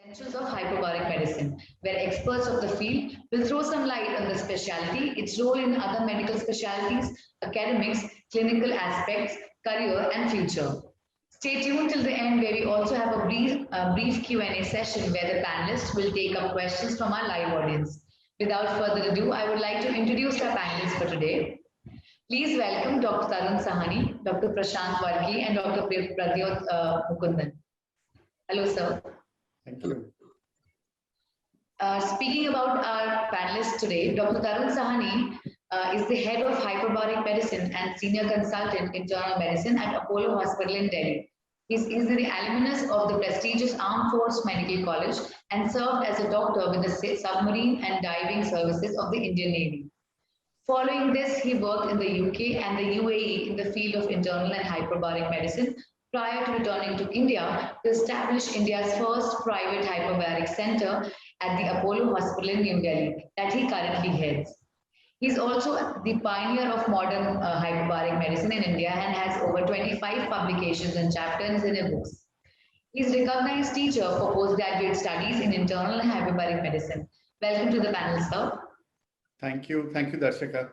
Essentials of Hyperbaric Medicine, where experts of the field will throw some light on the specialty, its role in other medical specialties, academics, clinical aspects, career, and future. Stay tuned till the end, where we also have a brief Q&A session where the panelists will take up questions from our live audience. Without further ado, I would like to introduce our panelists for today. Please welcome Dr. Tarun Sahni, Dr. Prashant Varki, and Dr. Pradyot Mukundan. Hello, sir. Thank you. Speaking about our panelists today, Dr. Tarun Sahni is the head of Hyperbaric Medicine and senior consultant in internal medicine at Apollo Hospital in Delhi. He's the alumnus of the prestigious Armed Force Medical College and served as a doctor with the submarine and diving services of the Indian Navy. Following this, he worked in the UK and the UAE in the field of internal and hyperbaric medicine prior to returning to India to establish India's first private hyperbaric center at the Apollo Hospital in New Delhi that he currently heads. He's also the pioneer of modern hyperbaric medicine in India and has over 25 publications and chapters in his books. He's a recognized teacher for postgraduate studies in internal and hyperbaric medicine. Welcome to the panel, sir. Thank you, Darshika.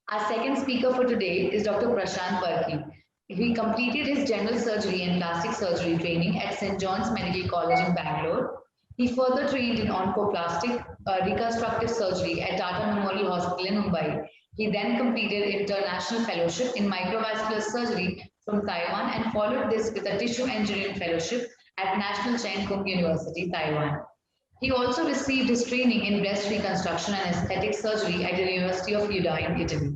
Our second speaker for today is Dr. Prashant Varki. He completed his general surgery and plastic surgery training at St. John's Medical College in Bangalore. He further trained in oncoplastic reconstructive surgery at Tata Memorial Hospital in Mumbai. He then completed international fellowship in microvascular surgery from Taiwan and followed this with a tissue engineering fellowship at National Cheng Kung University, Taiwan. He also received his training in breast reconstruction and aesthetic surgery at the University of Udine in Italy.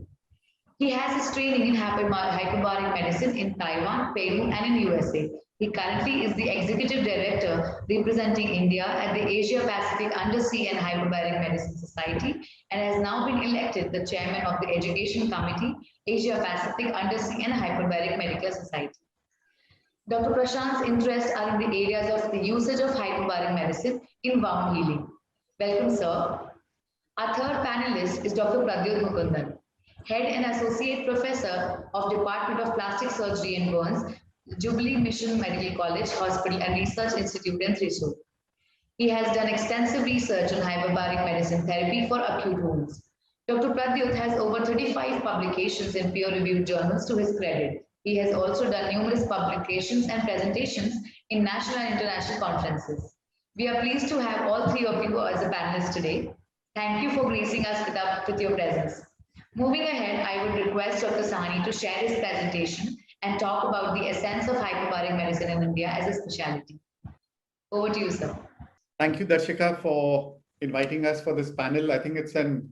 He has his training in hyperbaric medicine in Taiwan, Peru, and in USA. He currently is the executive director representing India at the Asia Pacific Undersea and Hyperbaric Medicine Society and has now been elected the chairman of the Education Committee, Asia Pacific Undersea and Hyperbaric Medical Society. Dr. Prashant's interests are in the areas of the usage of hyperbaric medicine in wound healing. Welcome, sir. Our third panelist is Dr. Pradyot Mukundan, Head and Associate Professor of Department of Plastic Surgery and Burns, Jubilee Mission Medical College, Hospital and Research Institute in Thrissur. He has done extensive research on hyperbaric medicine therapy for acute wounds. Dr. Pradyot has over 35 publications in peer-reviewed journals to his credit. He has also done numerous publications and presentations in national and international conferences. We are pleased to have all three of you as a panelist today. Thank you for gracing us with your presence. Moving ahead, I would request Dr. Sahni to share his presentation and talk about the essence of hyperbaric medicine in India as a specialty. Over to you, sir. Thank you, Darshika, for inviting us for this panel. I think it's an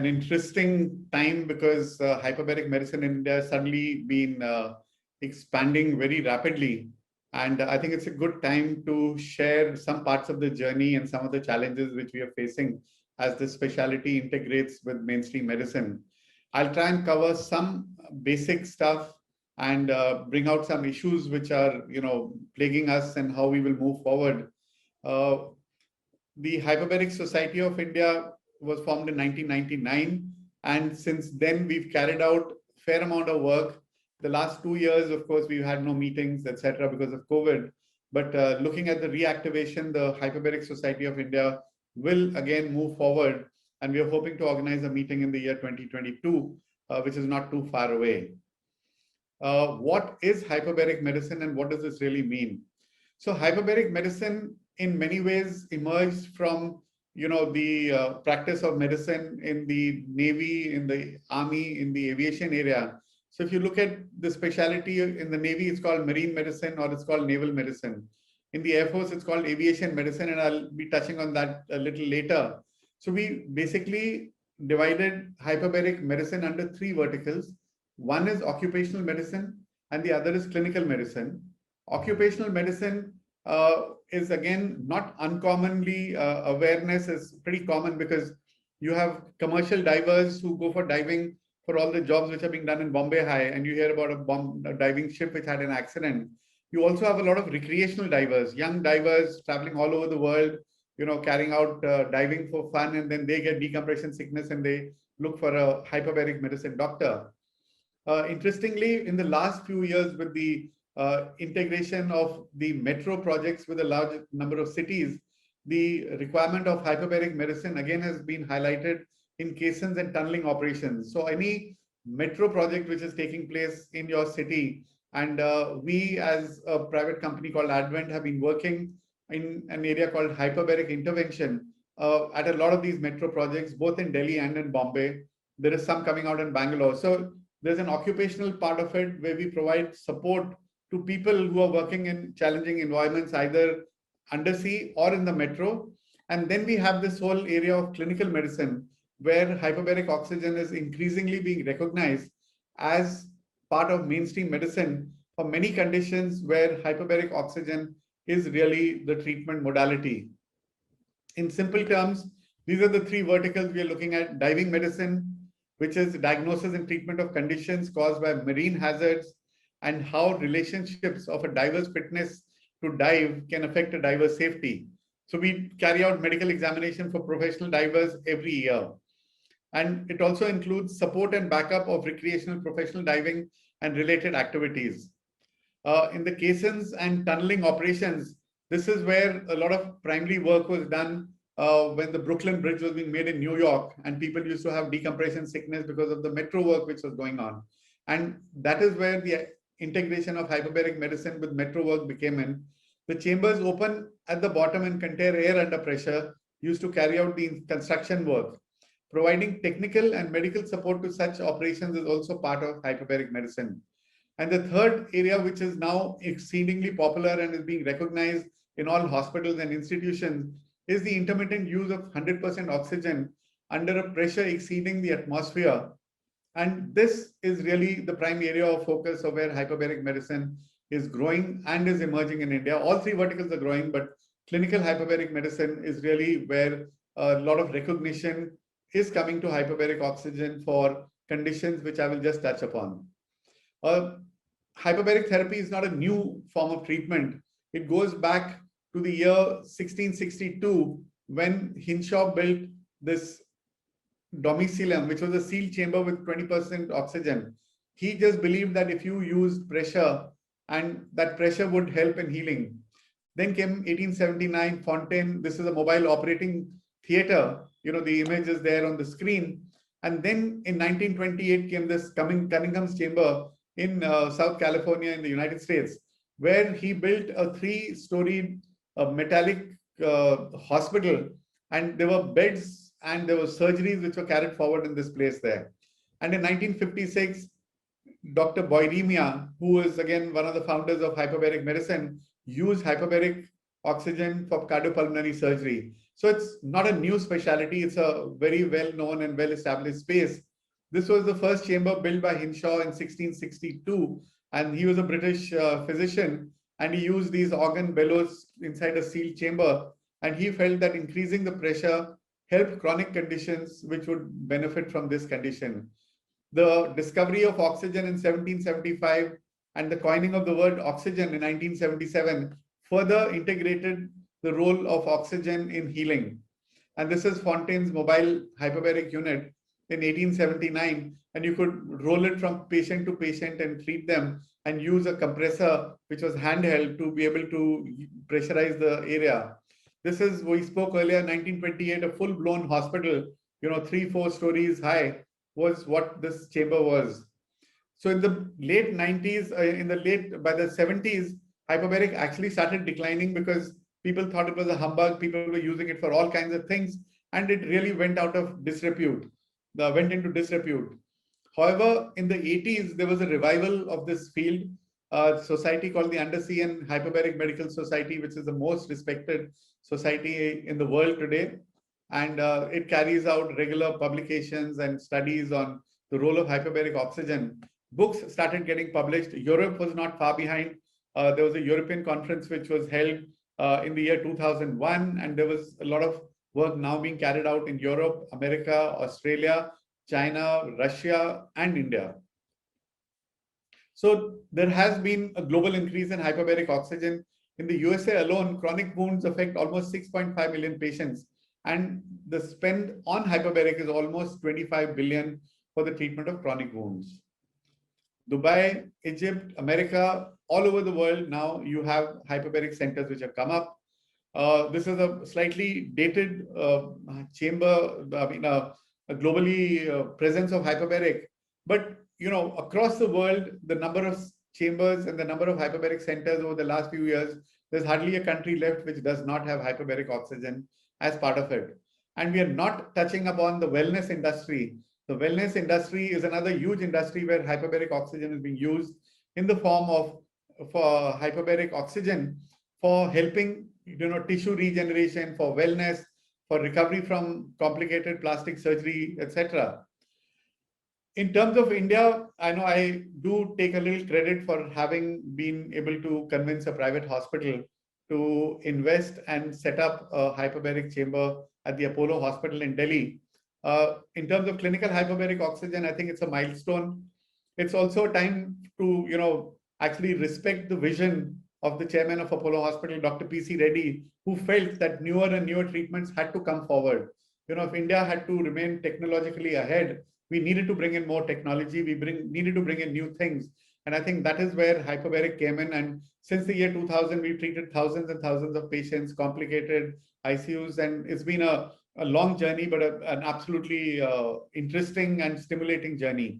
interesting time because hyperbaric medicine in India has suddenly been expanding very rapidly. And I think it's a good time to share some parts of the journey and some of the challenges which we are facing as this specialty integrates with mainstream medicine. I'll try and cover some basic stuff and bring out some issues which are, plaguing us and how we will move forward. The Hyperbaric Society of India was formed in 1999, and since then we've carried out a fair amount of work. The last 2 years, of course, we've had no meetings, etc., because of COVID. But looking at the reactivation, the Hyperbaric Society of India will again move forward, and we are hoping to organize a meeting in the year 2022, which is not too far away. What is hyperbaric medicine and what does this really mean? So hyperbaric medicine in many ways emerged from the practice of medicine in the Navy, in the Army, in the aviation area. So if you look at the specialty in the Navy, it's called marine medicine or it's called naval medicine. In the Air Force, it's called aviation medicine, and I'll be touching on that a little later. So we basically divided hyperbaric medicine under three verticals. One is occupational medicine and the other is clinical medicine. Occupational medicine is again not uncommonly, awareness is pretty common because you have commercial divers who go for diving for all the jobs which are being done in Bombay High, and you hear about a diving ship which had an accident. You also have a lot of recreational divers, young divers traveling all over the world, carrying out diving for fun, and then they get decompression sickness and they look for a hyperbaric medicine doctor. Interestingly, in the last few years with the integration of the metro projects with a large number of cities, the requirement of hyperbaric medicine again has been highlighted in caissons and tunneling operations. So any metro project which is taking place in your city, and we as a private company called Advent have been working in an area called hyperbaric intervention at a lot of these metro projects, both in Delhi and in Bombay. There is some coming out in Bangalore. So there's an occupational part of it where we provide support to people who are working in challenging environments, either undersea or in the metro. And then we have this whole area of clinical medicine where hyperbaric oxygen is increasingly being recognized as part of mainstream medicine for many conditions where hyperbaric oxygen is really the treatment modality. In simple terms, these are the three verticals we are looking at: diving medicine, which is diagnosis and treatment of conditions caused by marine hazards, and how relationships of a diver's fitness to dive can affect a diver's safety. So we carry out medical examination for professional divers every year. And it also includes support and backup of recreational professional diving and related activities. In the caissons and tunneling operations, this is where a lot of primary work was done when the Brooklyn Bridge was being made in New York, and people used to have decompression sickness because of the metro work which was going on. And that is where the integration of hyperbaric medicine with metro work became in. The chambers open at the bottom and contain air under pressure used to carry out the construction work. Providing technical and medical support to such operations is also part of hyperbaric medicine. And the third area, which is now exceedingly popular and is being recognized in all hospitals and institutions, is the intermittent use of 100% oxygen under a pressure exceeding the atmosphere. And this is really the prime area of focus of where hyperbaric medicine is growing and is emerging in India. All three verticals are growing, but clinical hyperbaric medicine is really where a lot of recognition is coming to hyperbaric oxygen for conditions which I will just touch upon. Hyperbaric therapy is not a new form of treatment. It goes back to the year 1662 when Hinshaw built this domicilium, which was a sealed chamber with 20% oxygen. He just believed that if you used pressure, and that pressure would help in healing. Then came 1879, Fontaine. This is a mobile operating theater. You know, the image is there on the screen. And then in 1928 came this Cunningham's chamber in South California in the United States, where he built a 3-story metallic hospital, and there were beds and there were surgeries which were carried forward in this place there. And in 1956, Dr. Boiremia, who is again one of the founders of hyperbaric medicine, used hyperbaric oxygen for cardiopulmonary surgery. So it's not a new specialty, it's a very well-known and well-established space. This was the first chamber built by Hinshaw in 1662, and he was a British physician, and he used these organ bellows inside a sealed chamber, and he felt that increasing the pressure helped chronic conditions which would benefit from this condition. The discovery of oxygen in 1775 and the coining of the word oxygen in 1977 further integrated the role of oxygen in healing. And this is Fontaine's mobile hyperbaric unit in 1879, and you could roll it from patient to patient and treat them and use a compressor which was handheld to be able to pressurize the area. This is, we spoke earlier, 1928, a full-blown hospital, 3-4 stories high was what this chamber was. So in the late 90s, by the 70s, hyperbaric actually started declining because people thought it was a humbug. People were using it for all kinds of things, and it really went into disrepute. However, in the 80s, there was a revival of this field. A society called the Undersea and Hyperbaric Medical Society, which is the most respected society in the world today. And it carries out regular publications and studies on the role of hyperbaric oxygen. Books started getting published. Europe was not far behind. There was a European conference which was held in the year 2001, and there was a lot of work now being carried out in Europe, America, Australia, China, Russia, and India. So there has been a global increase in hyperbaric oxygen. In the USA alone, chronic wounds affect almost 6.5 million patients, and the spend on hyperbaric is almost 25 billion for the treatment of chronic wounds. Dubai, Egypt, America, all over the world now you have hyperbaric centers which have come up. This is a slightly dated chamber, I mean, a globally presence of hyperbaric. But, across the world, the number of chambers and the number of hyperbaric centers over the last few years, there's hardly a country left which does not have hyperbaric oxygen as part of it. And we are not touching upon the wellness industry. The wellness industry is another huge industry where hyperbaric oxygen is being used in the form of for hyperbaric oxygen for helping tissue regeneration, for wellness, for recovery from complicated plastic surgery, etc. In terms of India, I know I do take a little credit for having been able to convince a private hospital to invest and set up a hyperbaric chamber at the Apollo Hospital in Delhi. In terms of clinical hyperbaric oxygen, I think it's a milestone. It's also a time to, actually respect the vision of the chairman of Apollo Hospital, Dr. P.C. Reddy, who felt that newer and newer treatments had to come forward. If India had to remain technologically ahead, we needed to bring in more technology. We needed to bring in new things. And I think that is where hyperbaric came in. And since the year 2000, we've treated thousands and thousands of patients, complicated ICUs. And it's been a long journey, but an absolutely interesting and stimulating journey.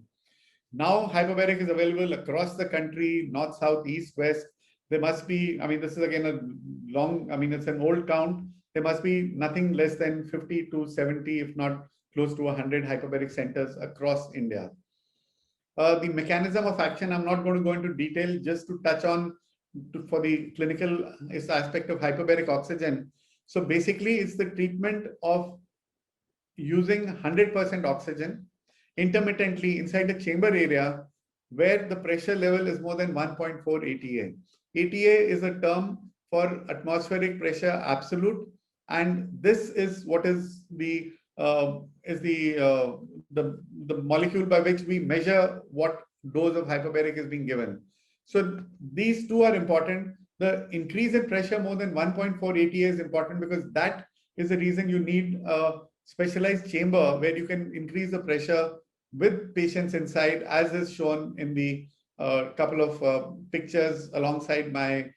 Now, hyperbaric is available across the country, north, south, east, west. There must be, this is again it's an old count. There must be nothing less than 50 to 70, if not close to 100 hyperbaric centers across India. The mechanism of action, I'm not going to go into detail, just to touch on for the clinical aspect of hyperbaric oxygen. So basically, it's the treatment of using 100% oxygen intermittently inside the chamber area where the pressure level is more than 1.4 ATA. ATA is a term for atmospheric pressure absolute, and this is what is the molecule by which we measure what dose of hyperbaric is being given. So these two are important. The increase in pressure more than 1.4 ATA is important because that is the reason you need a specialized chamber where you can increase the pressure with patients inside, as is shown in the couple of pictures alongside my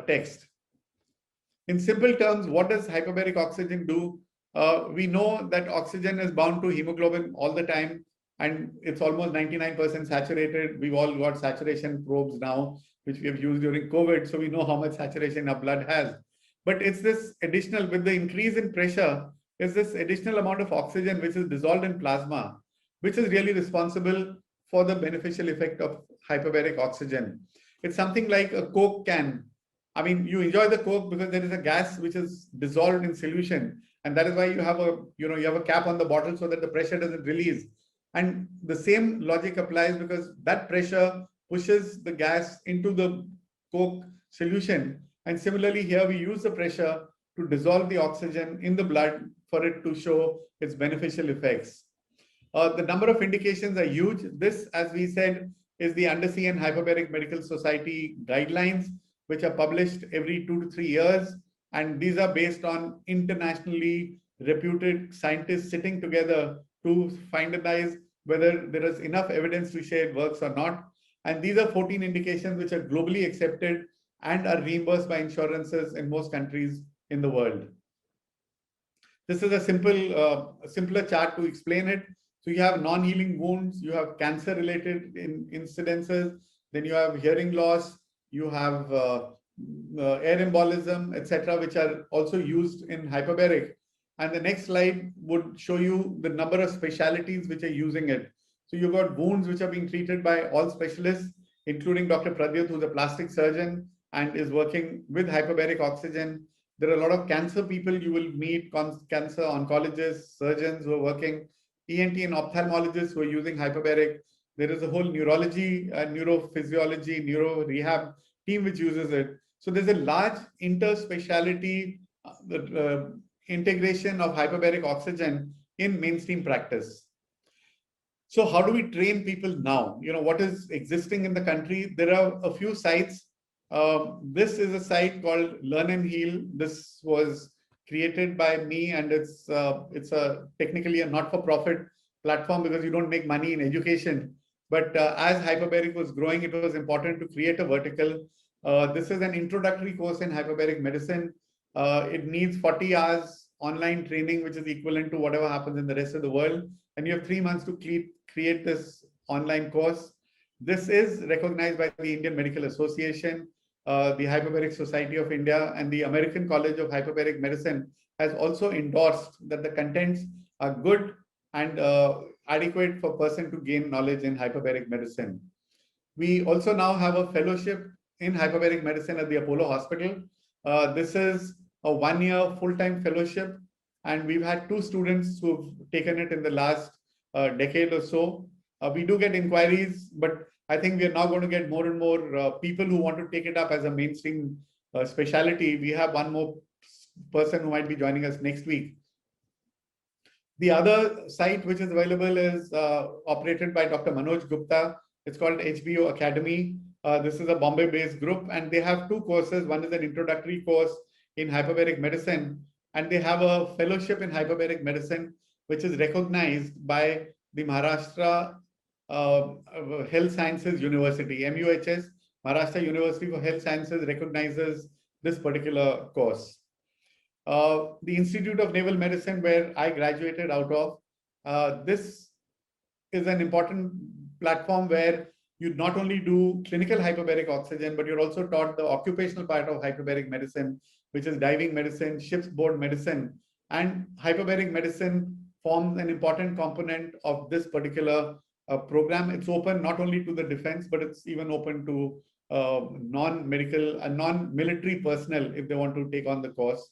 text. In simple terms, what does hyperbaric oxygen do? We know that oxygen is bound to hemoglobin all the time, and it's almost 99% saturated. We've all got saturation probes now, which we have used during COVID, so we know how much saturation our blood has. But it's this additional, with the increase in pressure, is this additional amount of oxygen which is dissolved in plasma, which is really responsible for the beneficial effect of hyperbaric oxygen. It's something like a Coke can. You enjoy the Coke because there is a gas which is dissolved in solution, and that is why you have a cap on the bottle so that the pressure doesn't release. And the same logic applies because that pressure pushes the gas into the Coke solution. And similarly, here we use the pressure to dissolve the oxygen in the blood for it to show its beneficial effects. The number of indications are huge. This, as we said, is the Undersea and Hyperbaric Medical Society guidelines, which are published every 2 to 3 years. And these are based on internationally reputed scientists sitting together to finalize whether there is enough evidence to say it works or not. And these are 14 indications which are globally accepted and are reimbursed by insurances in most countries in the world. This is a simpler chart to explain it. So you have non-healing wounds, you have cancer-related incidences, then you have hearing loss, you have air embolism, etc., which are also used in hyperbaric. And the next slide would show you the number of specialties which are using it. So you've got wounds which are being treated by all specialists, including Dr. Pradyut, who's a plastic surgeon and is working with hyperbaric oxygen. There are a lot of cancer people you will meet, cancer oncologists, surgeons who are working, ENT and ophthalmologists who are using hyperbaric. There is a whole neurology, neurophysiology, neuro rehab team which uses it. So there's a large inter-speciality integration of hyperbaric oxygen in mainstream practice. So how do we train people now? What is existing in the country? There are a few sites. This is a site called Learn and Heal. This was created by me, and it's technically a not-for-profit platform because you don't make money in education. But as Hyperbaric was growing, it was important to create a vertical. This is an introductory course in hyperbaric medicine. It needs 40 hours online training, which is equivalent to whatever happens in the rest of the world. And you have 3 months to create this online course. This is recognized by the Indian Medical Association, the Hyperbaric Society of India, and the American College of Hyperbaric Medicine has also endorsed that the contents are good and adequate for a person to gain knowledge in hyperbaric medicine. We also now have a fellowship in hyperbaric medicine at the Apollo Hospital. This is a 1-year full-time fellowship, and we've had 2 students who've taken it in the last decade or so. We do get inquiries, but I think we are now going to get more and more people who want to take it up as a mainstream specialty. We have one more person who might be joining us next week. The other site which is available is operated by Dr. Manoj Gupta. It's called HBO Academy. This is a Bombay-based group, and they have 2 courses. One is an introductory course in hyperbaric medicine, and they have a fellowship in hyperbaric medicine, which is recognized by the Maharashtra Health Sciences University, MUHS. Maharashtra University for Health Sciences recognizes this particular course. The Institute of Naval Medicine, where I graduated out of, this is an important platform where you not only do clinical hyperbaric oxygen, but you're also taught the occupational part of hyperbaric medicine, which is diving medicine, ship's board medicine. And hyperbaric medicine forms an important component of this particular program. It's open not only to the defense, but it's even open to non-medical and non-military personnel if they want to take on the course.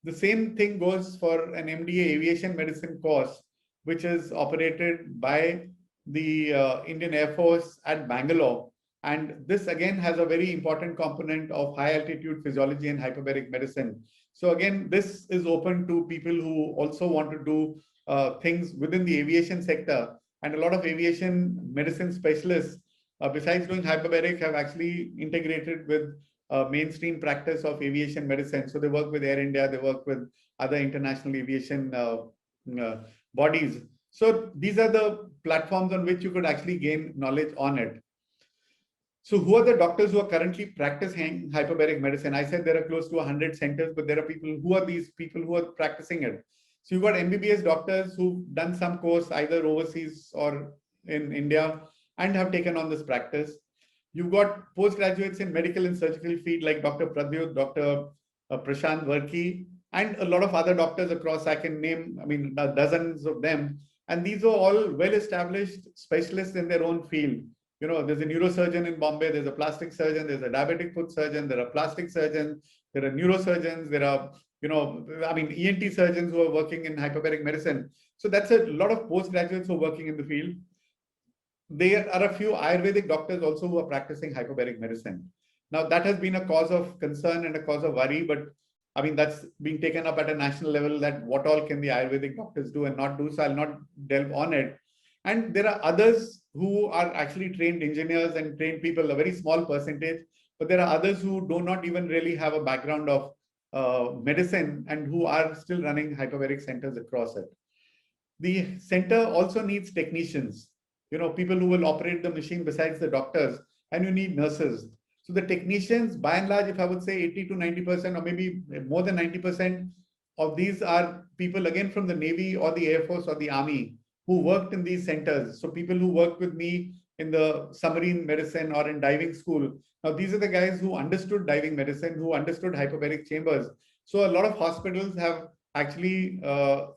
The same thing goes for an MDA aviation medicine course, which is operated by the Indian Air Force at Bangalore. And this again has a very important component of high altitude physiology and hyperbaric medicine. So again, this is open to people who also want to do things within the aviation sector. And a lot of aviation medicine specialists, besides doing hyperbaric, have actually integrated with mainstream practice of aviation medicine. So they work with Air India, they work with other international aviation bodies. So these are the platforms on which you could actually gain knowledge on it. So who are the doctors who are currently practicing hyperbaric medicine? I said there are close to 100 centers, but there are people, who are these people who are practicing it? So you've got MBBS doctors who've done some course either overseas or in India and have taken on this practice. You've got postgraduates in medical and surgical field like Dr. Pradyut, Dr. Prashant Varki, and a lot of other doctors across. I can name, dozens of them. And these are all well-established specialists in their own field. You know, there's a neurosurgeon in Bombay, there's a plastic surgeon, there's a diabetic foot surgeon, there are plastic surgeons, there are neurosurgeons, there are, ENT surgeons who are working in hyperbaric medicine. So that's a lot of postgraduates who are working in the field. There are a few Ayurvedic doctors also who are practicing hyperbaric medicine. Now, that has been a cause of concern and a cause of worry, but that's being taken up at a national level, that what all can the Ayurvedic doctors do and not do. So I'll not delve on it. And there are others who are actually trained engineers and trained people, a very small percentage, but there are others who do not even really have a background of medicine and who are still running hyperbaric centers across it. The center also needs technicians, people who will operate the machine besides the doctors, and you need nurses. So the technicians, by and large, if I would say 80 to 90%, or maybe more than 90% of these are people again from the Navy or the Air Force or the Army who worked in these centers. So people who worked with me in the submarine medicine or in diving school. Now, these are the guys who understood diving medicine, who understood hyperbaric chambers. So a lot of hospitals have actually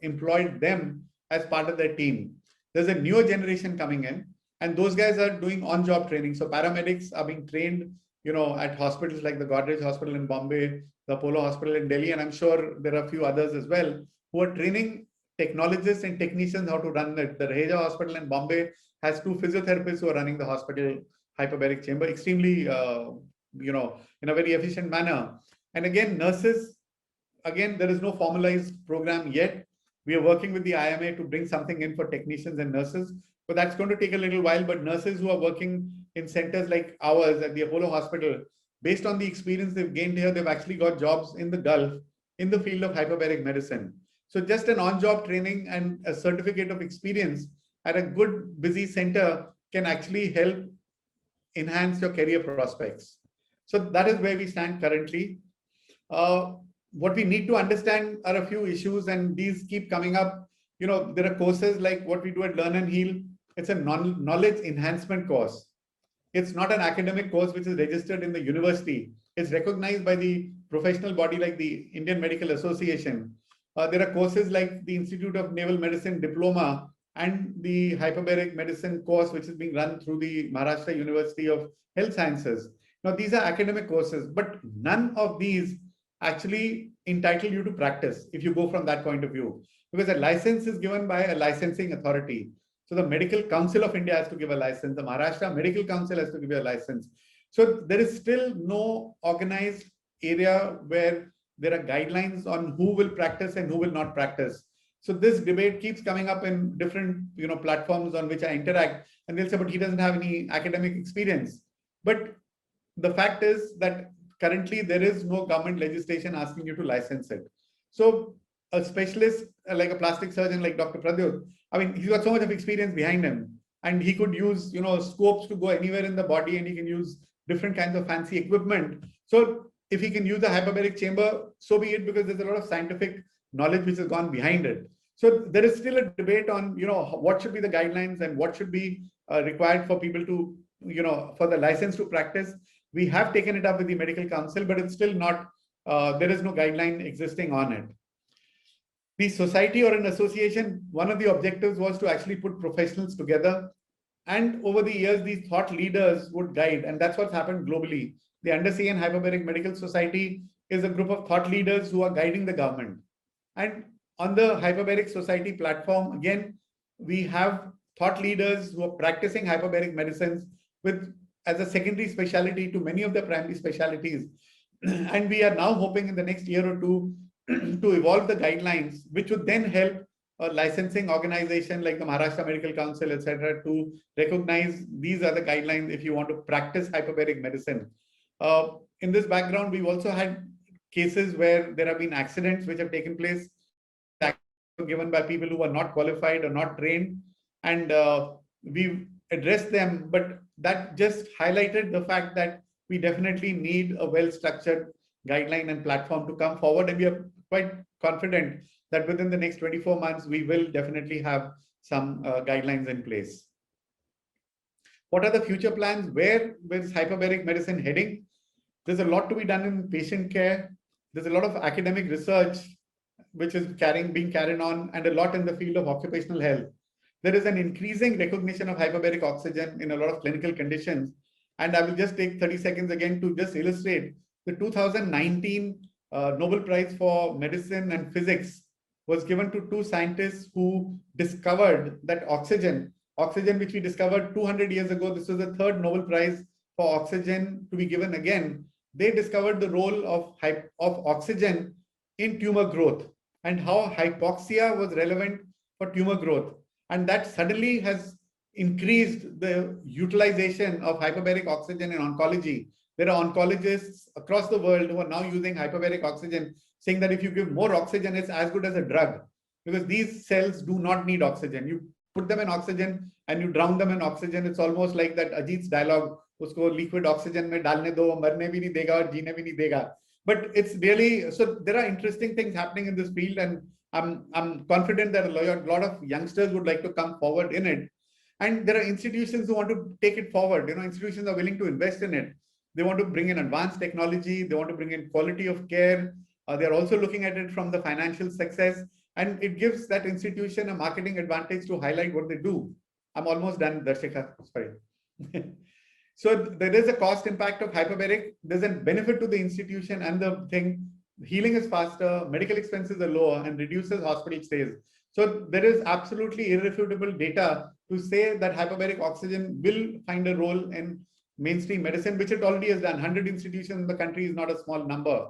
employed them as part of their team. There's a newer generation coming in, and those guys are doing on-job training. So paramedics are being trained, at hospitals like the Godrej Hospital in Bombay, the Apollo Hospital in Delhi, and I'm sure there are a few others as well, who are training technologists and technicians how to run it. The Raheja Hospital in Bombay has 2 physiotherapists who are running the hospital hyperbaric chamber extremely, in a very efficient manner. And again, nurses, there is no formalized program yet. We are working with the IMA to bring something in for technicians and nurses, but that's going to take a little while. But nurses who are working in centers like ours at the Apollo Hospital, based on the experience they've gained here, they've actually got jobs in the Gulf in the field of hyperbaric medicine. So just an on-job training and a certificate of experience at a good, busy center can actually help enhance your career prospects. So that is where we stand currently. Uh, what we need to understand are a few issues, and these keep coming up. There are courses like what we do at Learn and Heal. It's a knowledge enhancement course. It's not an academic course which is registered in the university. It's recognized by the professional body like the Indian Medical Association. There are courses like the Institute of Naval Medicine Diploma and the Hyperbaric Medicine course, which is being run through the Maharashtra University of Health Sciences. Now, these are academic courses, but none of these actually entitle you to practice if you go from that point of view, because a license is given by a licensing authority. So the Medical Council of India has to give a license. The Maharashtra Medical Council has to give you a license. So there is still no organized area where there are guidelines on who will practice and who will not practice. So this debate keeps coming up in different platforms on which I interact, and they'll say, but he doesn't have any academic experience. But the fact is that currently there is no government legislation asking you to license it. So a specialist like a plastic surgeon like Dr. Pradyut, I mean, he's got so much of experience behind him, and he could use scopes to go anywhere in the body, and he can use different kinds of fancy equipment. So if he can use a hyperbaric chamber, so be it, because there's a lot of scientific knowledge which has gone behind it. So there is still a debate on what should be the guidelines and what should be required for people to for the license to practice. We have taken it up with the Medical Council, but it's still not, there is no guideline existing on it. The society or an association, one of the objectives was to actually put professionals together. And over the years, these thought leaders would guide. And that's what's happened globally. The Undersea and Hyperbaric Medical Society is a group of thought leaders who are guiding the government. And on the Hyperbaric Society platform, again, we have thought leaders who are practicing hyperbaric medicines with as a secondary specialty to many of the primary specialties. And we are now hoping in the next year or two to evolve the guidelines, which would then help a licensing organization like the Maharashtra Medical Council, etc., to recognize these are the guidelines if you want to practice hyperbaric medicine. In this background, we've also had cases where there have been accidents which have taken place. These accidents were given by people who are not qualified or not trained, and we've addressed them, but that just highlighted the fact that we definitely need a well-structured guideline and platform to come forward, and we are quite confident that within the next 24 months, we will definitely have some guidelines in place. What are the future plans? Where is hyperbaric medicine heading? There's a lot to be done in patient care. There's a lot of academic research which is being carried on, and a lot in the field of occupational health. There is an increasing recognition of hyperbaric oxygen in a lot of clinical conditions. And I will just take 30 seconds again to just illustrate the 2019 Nobel Prize for Medicine and Physics was given to two scientists who discovered that oxygen which we discovered 200 years ago, this was the third Nobel Prize for oxygen to be given again. They discovered the role of oxygen in tumor growth and how hypoxia was relevant for tumor growth. And that suddenly has increased the utilization of hyperbaric oxygen in oncology. There are oncologists across the world who are now using hyperbaric oxygen, saying that if you give more oxygen, it's as good as a drug, because these cells do not need oxygen. You put them in oxygen and you drown them in oxygen. It's almost like that Ajit's dialogue, usko liquid oxygen mein dalne do, marne bhi nahi dega aur jeene bhi nahi dega. But it's really, so there are interesting things happening in this field, and I'm confident that a lot of youngsters would like to come forward in it. And there are institutions who want to take it forward. Institutions are willing to invest in it. They want to bring in advanced technology. They want to bring in quality of care. They're also looking at it from the financial success. And it gives that institution a marketing advantage to highlight what they do. I'm almost done, Darshika. Sorry. So there is a cost impact of hyperbaric. There's a benefit to the institution and the thing. Healing is faster, medical expenses are lower, and reduces hospital stays. So there is absolutely irrefutable data to say that hyperbaric oxygen will find a role in mainstream medicine, which it already has done. 100 institutions in the country is not a small number.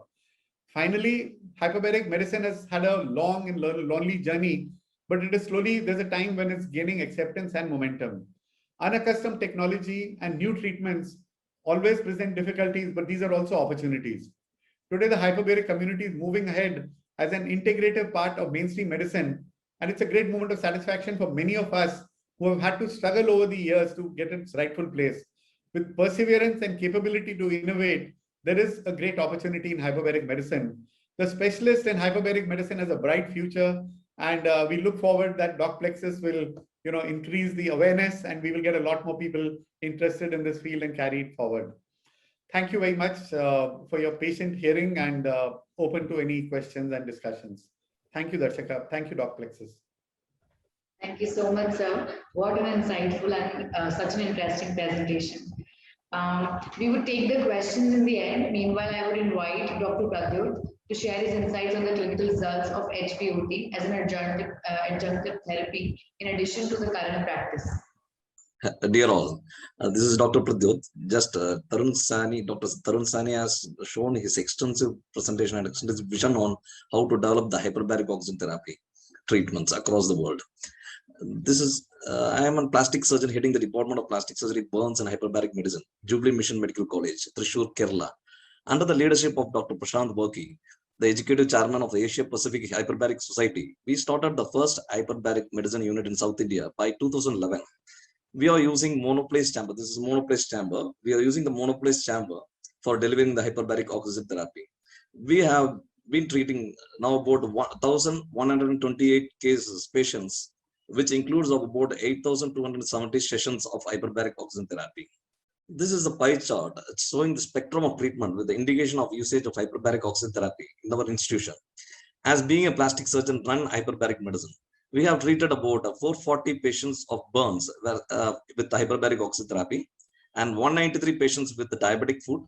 Finally, hyperbaric medicine has had a long and lonely journey, but it is slowly, there's a time when it's gaining acceptance and momentum. Unaccustomed technology and new treatments always present difficulties, but these are also opportunities. Today, the hyperbaric community is moving ahead as an integrative part of mainstream medicine, and it's a great moment of satisfaction for many of us who have had to struggle over the years to get its rightful place. With perseverance and capability to innovate, there is a great opportunity in hyperbaric medicine. The specialist in hyperbaric medicine has a bright future, and we look forward that Doc Plexus will, increase the awareness, and we will get a lot more people interested in this field and carry it forward. Thank you very much for your patient hearing, and open to any questions and discussions. Thank you, Darshaka. Thank you, Doc Plexus. Thank you so much, sir. What an insightful and such an interesting presentation. We would take the questions in the end. Meanwhile, I would invite Dr. Pradyut to share his insights on the clinical results of HPOT as an adjunctive therapy in addition to the current practice. Dear all, this is Dr. Pradyut. Just Tarun Sahni, Dr. Tarun Sahni has shown his extensive presentation and extensive vision on how to develop the hyperbaric oxygen therapy treatments across the world. This is, I am a plastic surgeon heading the Department of Plastic Surgery, Burns and Hyperbaric Medicine, Jubilee Mission Medical College, Thrissur, Kerala. Under the leadership of Dr. Prashant Varkey, the Executive Chairman of the Asia Pacific Hyperbaric Society, we started the first hyperbaric medicine unit in South India by 2011. We are using monoplace chamber. This is monoplace chamber. We are using the monoplace chamber for delivering the hyperbaric oxygen therapy. We have been treating now about 1,128 cases, patients, which includes of about 8,270 sessions of hyperbaric oxygen therapy. This is a pie chart showing the spectrum of treatment with the indication of usage of hyperbaric oxygen therapy in our institution. As being a plastic surgeon run hyperbaric medicine, we have treated about 440 patients of burns with hyperbaric oxygen therapy, and 193 patients with the diabetic foot,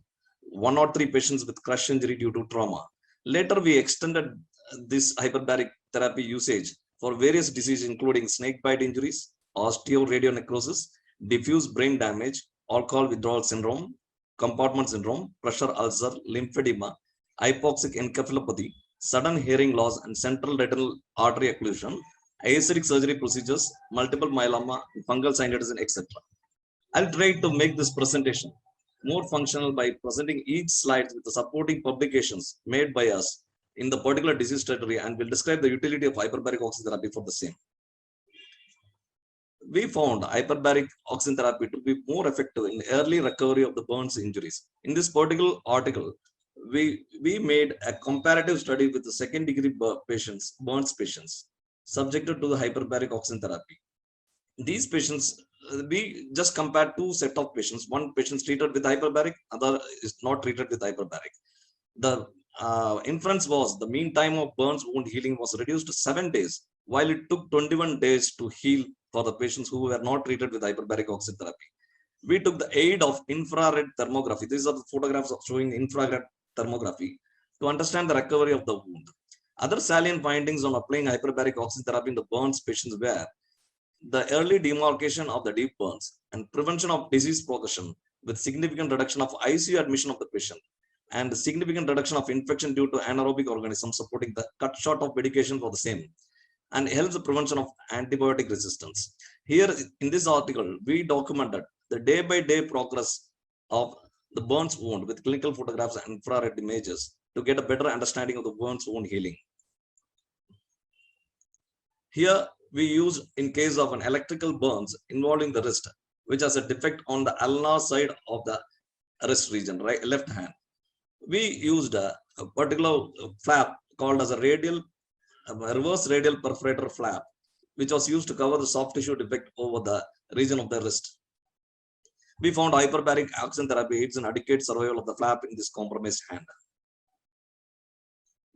103 patients with crush injury due to trauma. Later, we extended this hyperbaric therapy usage for various diseases, including snake bite injuries, osteoradionecrosis, diffuse brain damage, alcohol withdrawal syndrome, compartment syndrome, pressure ulcer, lymphedema, hypoxic encephalopathy, sudden hearing loss, and central retinal artery occlusion, aesthetic surgery procedures, multiple myeloma, fungal synovitis, etc. I'll try to make this presentation more functional by presenting each slide with the supporting publications made by us in the particular disease territory, and will describe the utility of hyperbaric oxygen therapy for the same. We found hyperbaric oxygen therapy to be more effective in early recovery of the burns injuries. In this particular article, we made a comparative study with the second-degree burns patients subjected to the hyperbaric oxygen therapy. These patients, we just compared two set of patients. One patient treated with hyperbaric, other is not treated with hyperbaric. The inference was the mean time of burns wound healing was reduced to 7 days, while it took 21 days to heal for the patients who were not treated with hyperbaric oxygen therapy. We took the aid of infrared thermography. These are the photographs showing infrared thermography to understand the recovery of the wound. Other salient findings on applying hyperbaric oxygen therapy in the burns patients were the early demarcation of the deep burns and prevention of disease progression with significant reduction of ICU admission of the patient, and significant reduction of infection due to anaerobic organisms, supporting the cut short of medication for the same, and helps the prevention of antibiotic resistance. Here in this article, we documented the day-by-day progress of the burns wound with clinical photographs and infrared images to get a better understanding of the burns wound healing. Here we use in case of an electrical burns involving the wrist, which has a defect on the ulnar side of the wrist region, right, left hand. We used a particular flap called as a reverse radial perforator flap, which was used to cover the soft tissue defect over the region of the wrist. We found hyperbaric oxygen therapy aids in adequate survival of the flap in this compromised hand.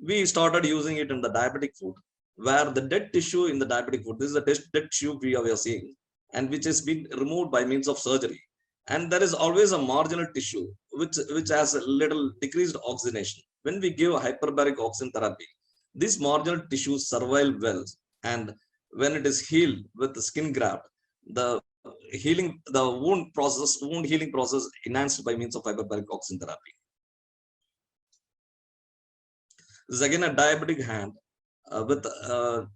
We started using it in the diabetic foot, where the dead tissue in the diabetic foot, this is the dead tissue we are seeing, and which has been removed by means of surgery. And there is always a marginal tissue which has a little decreased oxygenation. When we give hyperbaric oxygen therapy, this marginal tissue survive well, and when it is healed with the skin graft, the wound healing process enhanced by means of hyperbaric oxygen therapy. This is again a diabetic hand with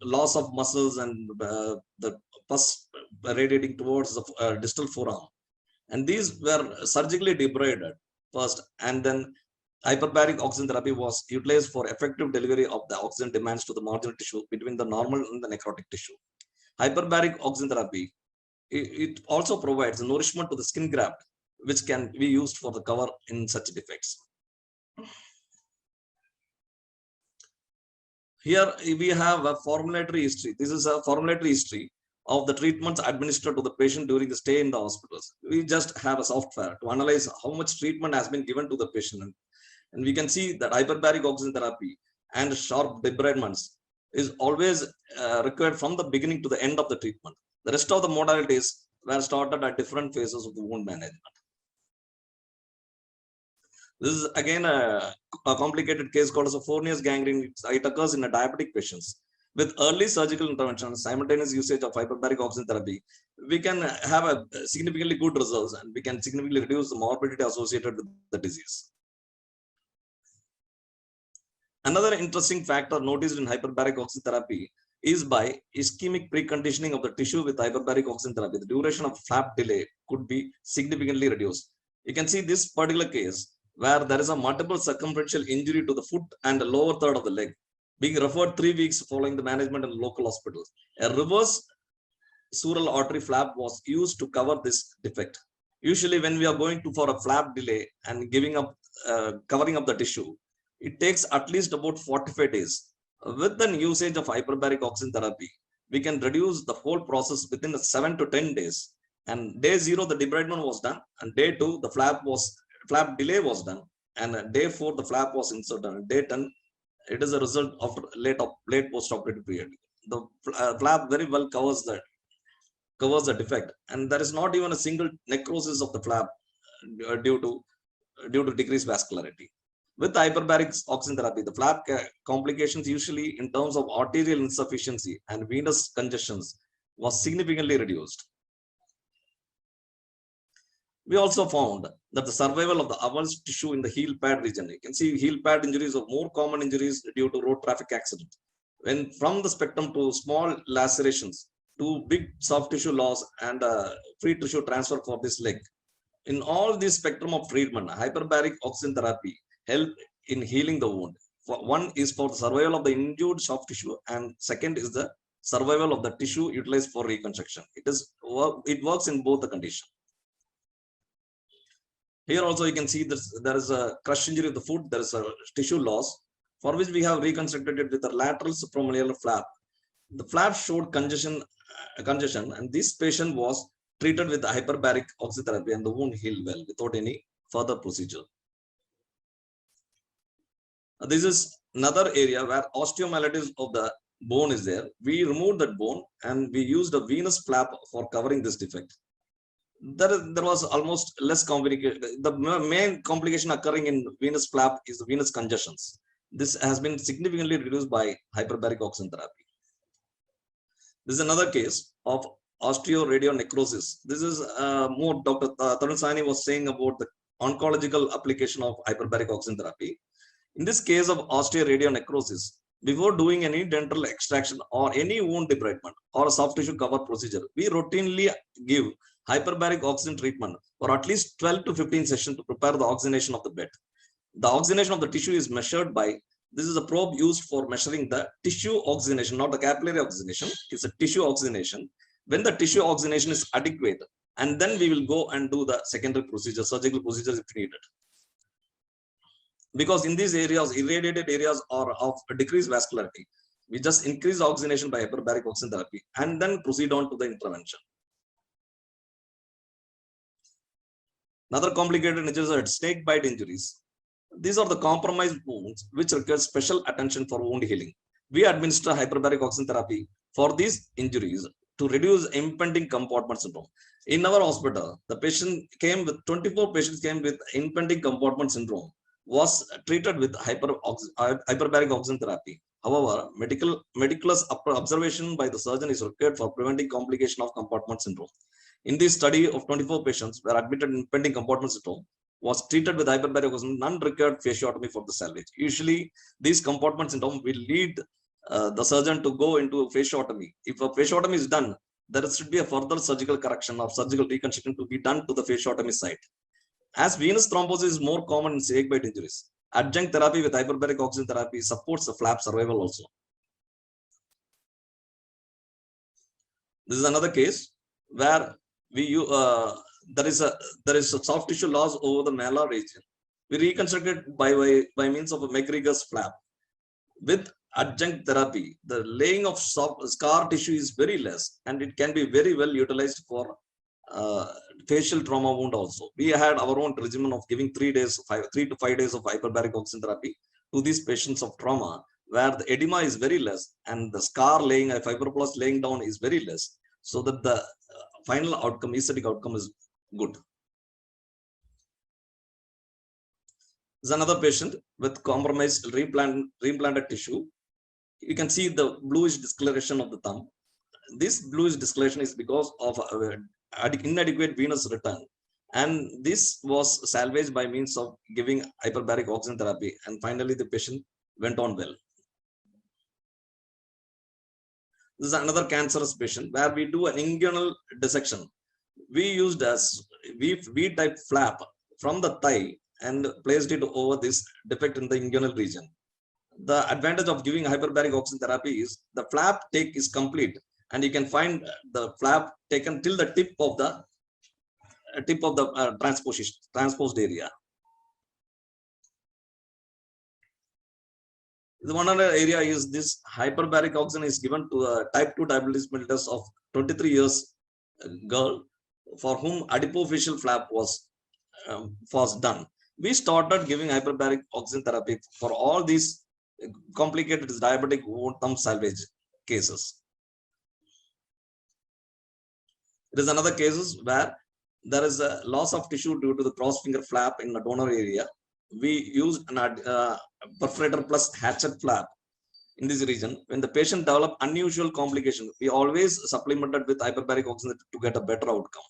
loss of muscles and the pus radiating towards the distal forearm. And these were surgically debrided first, and then hyperbaric oxygen therapy was utilized for effective delivery of the oxygen demands to the marginal tissue between the normal and the necrotic tissue. Hyperbaric oxygen therapy it also provides nourishment to the skin graft, which can be used for the cover in such defects. Here we have a formulary history. This is a formulary history of the treatments administered to the patient during the stay in the hospitals. We just have a software to analyze how much treatment has been given to the patient. And we can see that hyperbaric oxygen therapy and sharp debridements is always required from the beginning to the end of the treatment. The rest of the modalities were started at different phases of the wound management. This is again a complicated case called as a Fournier's gangrene. It occurs in a diabetic patients. With early surgical intervention, simultaneous usage of hyperbaric oxygen therapy, we can have a significantly good results and we can significantly reduce the morbidity associated with the disease. Another interesting factor noticed in hyperbaric oxygen therapy is by ischemic preconditioning of the tissue with hyperbaric oxygen therapy. The duration of flap delay could be significantly reduced. You can see this particular case where there is a multiple circumferential injury to the foot and the lower third of the leg, being referred 3 weeks following the management in local hospitals. A reverse sural artery flap was used to cover this defect. Usually when we are going to for a flap delay and covering up the tissue, it takes at least about 45 days. With the usage of hyperbaric oxygen therapy, we can reduce the whole process within 7 to 10 days. And day 0, the debridement was done, and day 2, the flap delay was done, and day 4, the flap was inserted. And day 10, it is a result of late post-operative period. The flap very well covers the defect, and there is not even a single necrosis of the flap due to decreased vascularity. With hyperbaric oxygen therapy, the flap complications usually in terms of arterial insufficiency and venous congestions was significantly reduced. We also found that the survival of the avulsed tissue in the heel pad region, you can see heel pad injuries are more common injuries due to road traffic accident. When from the spectrum to small lacerations to big soft tissue loss and free tissue transfer for this leg. In all this spectrum of treatment, hyperbaric oxygen therapy help in healing the wound. One is for the survival of the injured soft tissue, and second is the survival of the tissue utilized for reconstruction. It works in both the conditions. Here also you can see there is a crush injury of the foot, there is a tissue loss, for which we have reconstructed it with a lateral supramalleolar flap. The flap showed congestion, and this patient was treated with hyperbaric oxygen therapy, and the wound healed well without any further procedure. This is another area where osteomyelitis of the bone is there. We removed that bone and we used a venous flap for covering this defect. There was almost less complication. The main complication occurring in venous flap is the venous congestions. This has been significantly reduced by hyperbaric oxygen therapy. This is another case of osteoradionecrosis. This is more Dr. Tarun Sahni was saying about the oncological application of hyperbaric oxygen therapy. In this case of osteoradionecrosis, before doing any dental extraction or any wound debridement or a soft tissue cover procedure, we routinely give hyperbaric oxygen treatment for at least 12 to 15 sessions to prepare the oxygenation of the bed. The oxygenation of the tissue is measured by, this is a probe used for measuring the tissue oxygenation, not the capillary oxygenation. It's a tissue oxygenation. When the tissue oxygenation is adequate, and then we will go and do the secondary procedure, surgical procedures if needed. Because in these areas, irradiated areas are of decreased vascularity, we just increase oxygenation by hyperbaric oxygen therapy and then proceed on to the intervention. Another complicated injuries are snake bite injuries. These are the compromised wounds which require special attention for wound healing. We administer hyperbaric oxygen therapy for these injuries to reduce impending compartment syndrome. In our hospital, the patient came with 24 patients came with impending compartment syndrome, was treated with hyperbaric oxygen therapy. However, meticulous observation by the surgeon is required for preventing complication of compartment syndrome. In this study of 24 patients were admitted in impending compartment syndrome, was treated with hyperbaric oxygen, none required fasciotomy for the salvage. Usually, these compartment syndrome will lead the surgeon to go into fasciotomy. If a fasciotomy is done, there should be a further surgical correction or surgical reconstruction to be done to the fasciotomy site. As venous thrombosis is more common in snake bite injuries, adjunct therapy with hyperbaric oxygen therapy supports the flap survival also. This is another case where there is a soft tissue loss over the malar region. We reconstructed by means of a McGregor's flap. With adjunct therapy, the laying of scar tissue is very less, and it can be very well utilized for facial trauma wound also. We had our own regimen of giving 3 to 5 days of hyperbaric oxygen therapy to these patients of trauma, where the edema is very less and the scar laying, a fibroblast laying down is very less, so that the final outcome, aesthetic outcome, is good. Is another patient with compromised reimplanted tissue. You can see the bluish discoloration of the thumb. This bluish discoloration is because of inadequate venous return, and this was salvaged by means of giving hyperbaric oxygen therapy, and finally the patient went on well. This is another cancerous patient where we do an inguinal dissection. We used as V-type flap from the thigh and placed it over this defect in the inguinal region. The advantage of giving hyperbaric oxygen therapy is the flap take is complete, and you can find the flap taken till the tip of the transposed area. The one other area is this hyperbaric oxygen is given to a type 2 diabetes mellitus of 23 years girl for whom adipofacial flap was done. We started giving hyperbaric oxygen therapy for all these complicated diabetic wound thumb salvage cases. There is another cases where there is a loss of tissue due to the cross finger flap in the donor area. We used an perforator plus hatchet flap in this region. When the patient developed unusual complications, we always supplemented with hyperbaric oxygen to get a better outcome.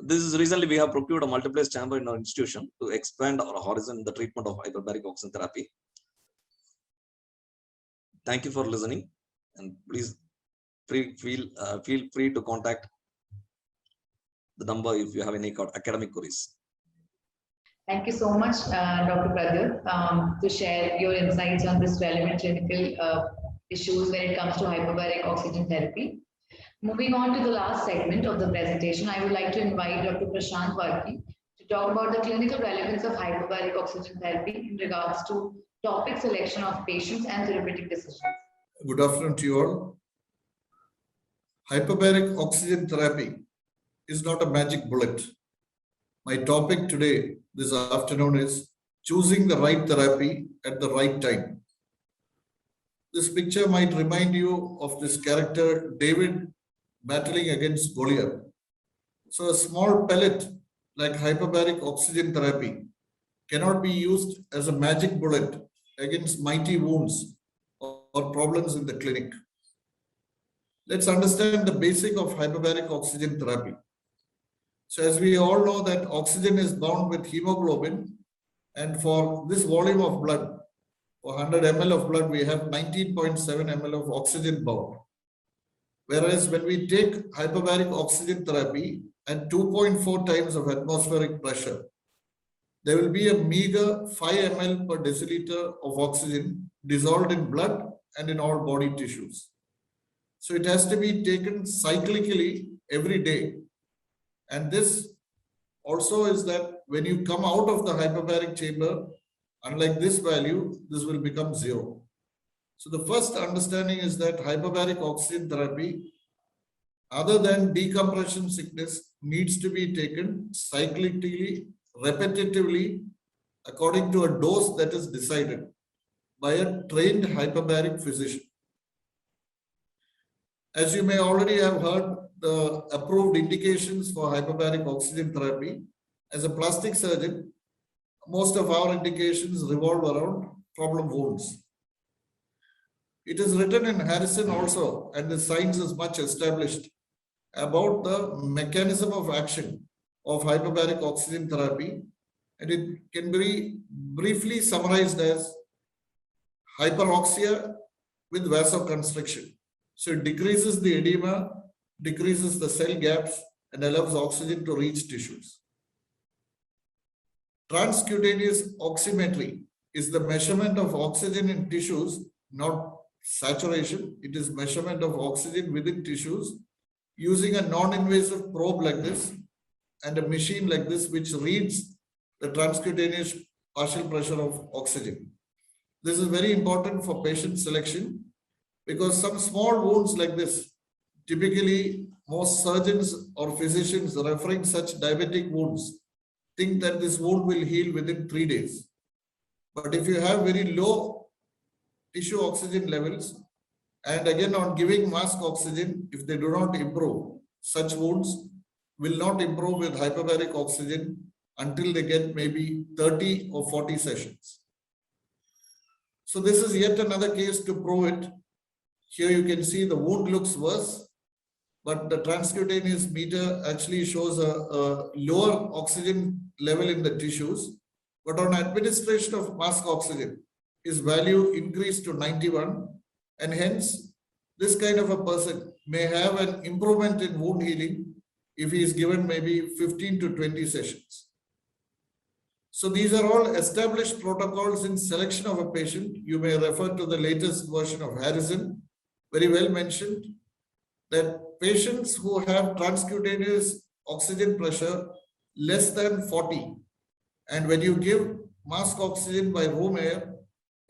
This is recently we have procured a multiplex chamber in our institution to expand our horizon in the treatment of hyperbaric oxygen therapy. Thank you for listening, and please feel free to contact the number if you have any academic queries. Thank you so much, Dr. Pradyut, to share your insights on this relevant clinical issues when it comes to hyperbaric oxygen therapy. Moving on to the last segment of the presentation, I would like to invite Dr. Prashant Parkhi to talk about the clinical relevance of hyperbaric oxygen therapy in regards to topic selection of patients and therapeutic decisions. Good afternoon to you all. Hyperbaric oxygen therapy is not a magic bullet. My topic today, this afternoon, is choosing the right therapy at the right time. This picture might remind you of this character David battling against Goliath. So a small pellet like hyperbaric oxygen therapy cannot be used as a magic bullet against mighty wounds or problems in the clinic. Let's understand the basic of hyperbaric oxygen therapy. So as we all know that oxygen is bound with hemoglobin, and for this volume of blood, for 100 ml of blood, we have 19.7 ml of oxygen bound. Whereas when we take hyperbaric oxygen therapy at 2.4 times of atmospheric pressure, there will be a meager 5 ml per deciliter of oxygen dissolved in blood and in all body tissues. So it has to be taken cyclically every day. And this also is that when you come out of the hyperbaric chamber, unlike this value, this will become 0. So the first understanding is that hyperbaric oxygen therapy, other than decompression sickness, needs to be taken cyclically, repetitively, according to a dose that is decided by a trained hyperbaric physician. As you may already have heard, the approved indications for hyperbaric oxygen therapy, as a plastic surgeon, most of our indications revolve around problem wounds. It is written in Harrison also, and the science is much established about the mechanism of action of hyperbaric oxygen therapy, and it can be briefly summarized as hyperoxia with vasoconstriction. So it decreases the edema, decreases the cell gaps, and allows oxygen to reach tissues. Transcutaneous oximetry is the measurement of oxygen in tissues, not saturation. It is measurement of oxygen within tissues using a non-invasive probe like this and a machine like this, which reads the transcutaneous partial pressure of oxygen. This is very important for patient selection because some small wounds like this, typically most surgeons or physicians referring such diabetic wounds think that this wound will heal within 3 days. But if you have very low tissue oxygen levels, and again on giving mask oxygen, if they do not improve, such wounds will not improve with hyperbaric oxygen until they get maybe 30 or 40 sessions. So this is yet another case to prove it. Here you can see the wound looks worse, but the transcutaneous meter actually shows a lower oxygen level in the tissues. But on administration of mask oxygen, his value increased to 91, and hence this kind of a person may have an improvement in wound healing if he is given maybe 15 to 20 sessions. So these are all established protocols in selection of a patient. You may refer to the latest version of Harrison, very well mentioned, that patients who have transcutaneous oxygen pressure less than 40, and when you give mask oxygen by room air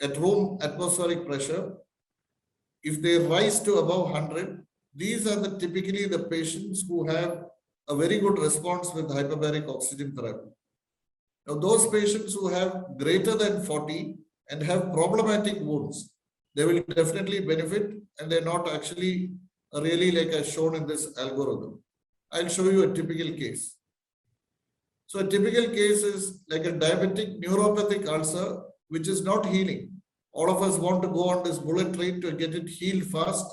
at room atmospheric pressure, if they rise to above 100, these are typically the patients who have a very good response with hyperbaric oxygen therapy. Now, those patients who have greater than 40 and have problematic wounds, they will definitely benefit, and they're not actually really like as shown in this algorithm. I'll show you a typical case. So a typical case is like a diabetic neuropathic ulcer, which is not healing. All of us want to go on this bullet train to get it healed fast.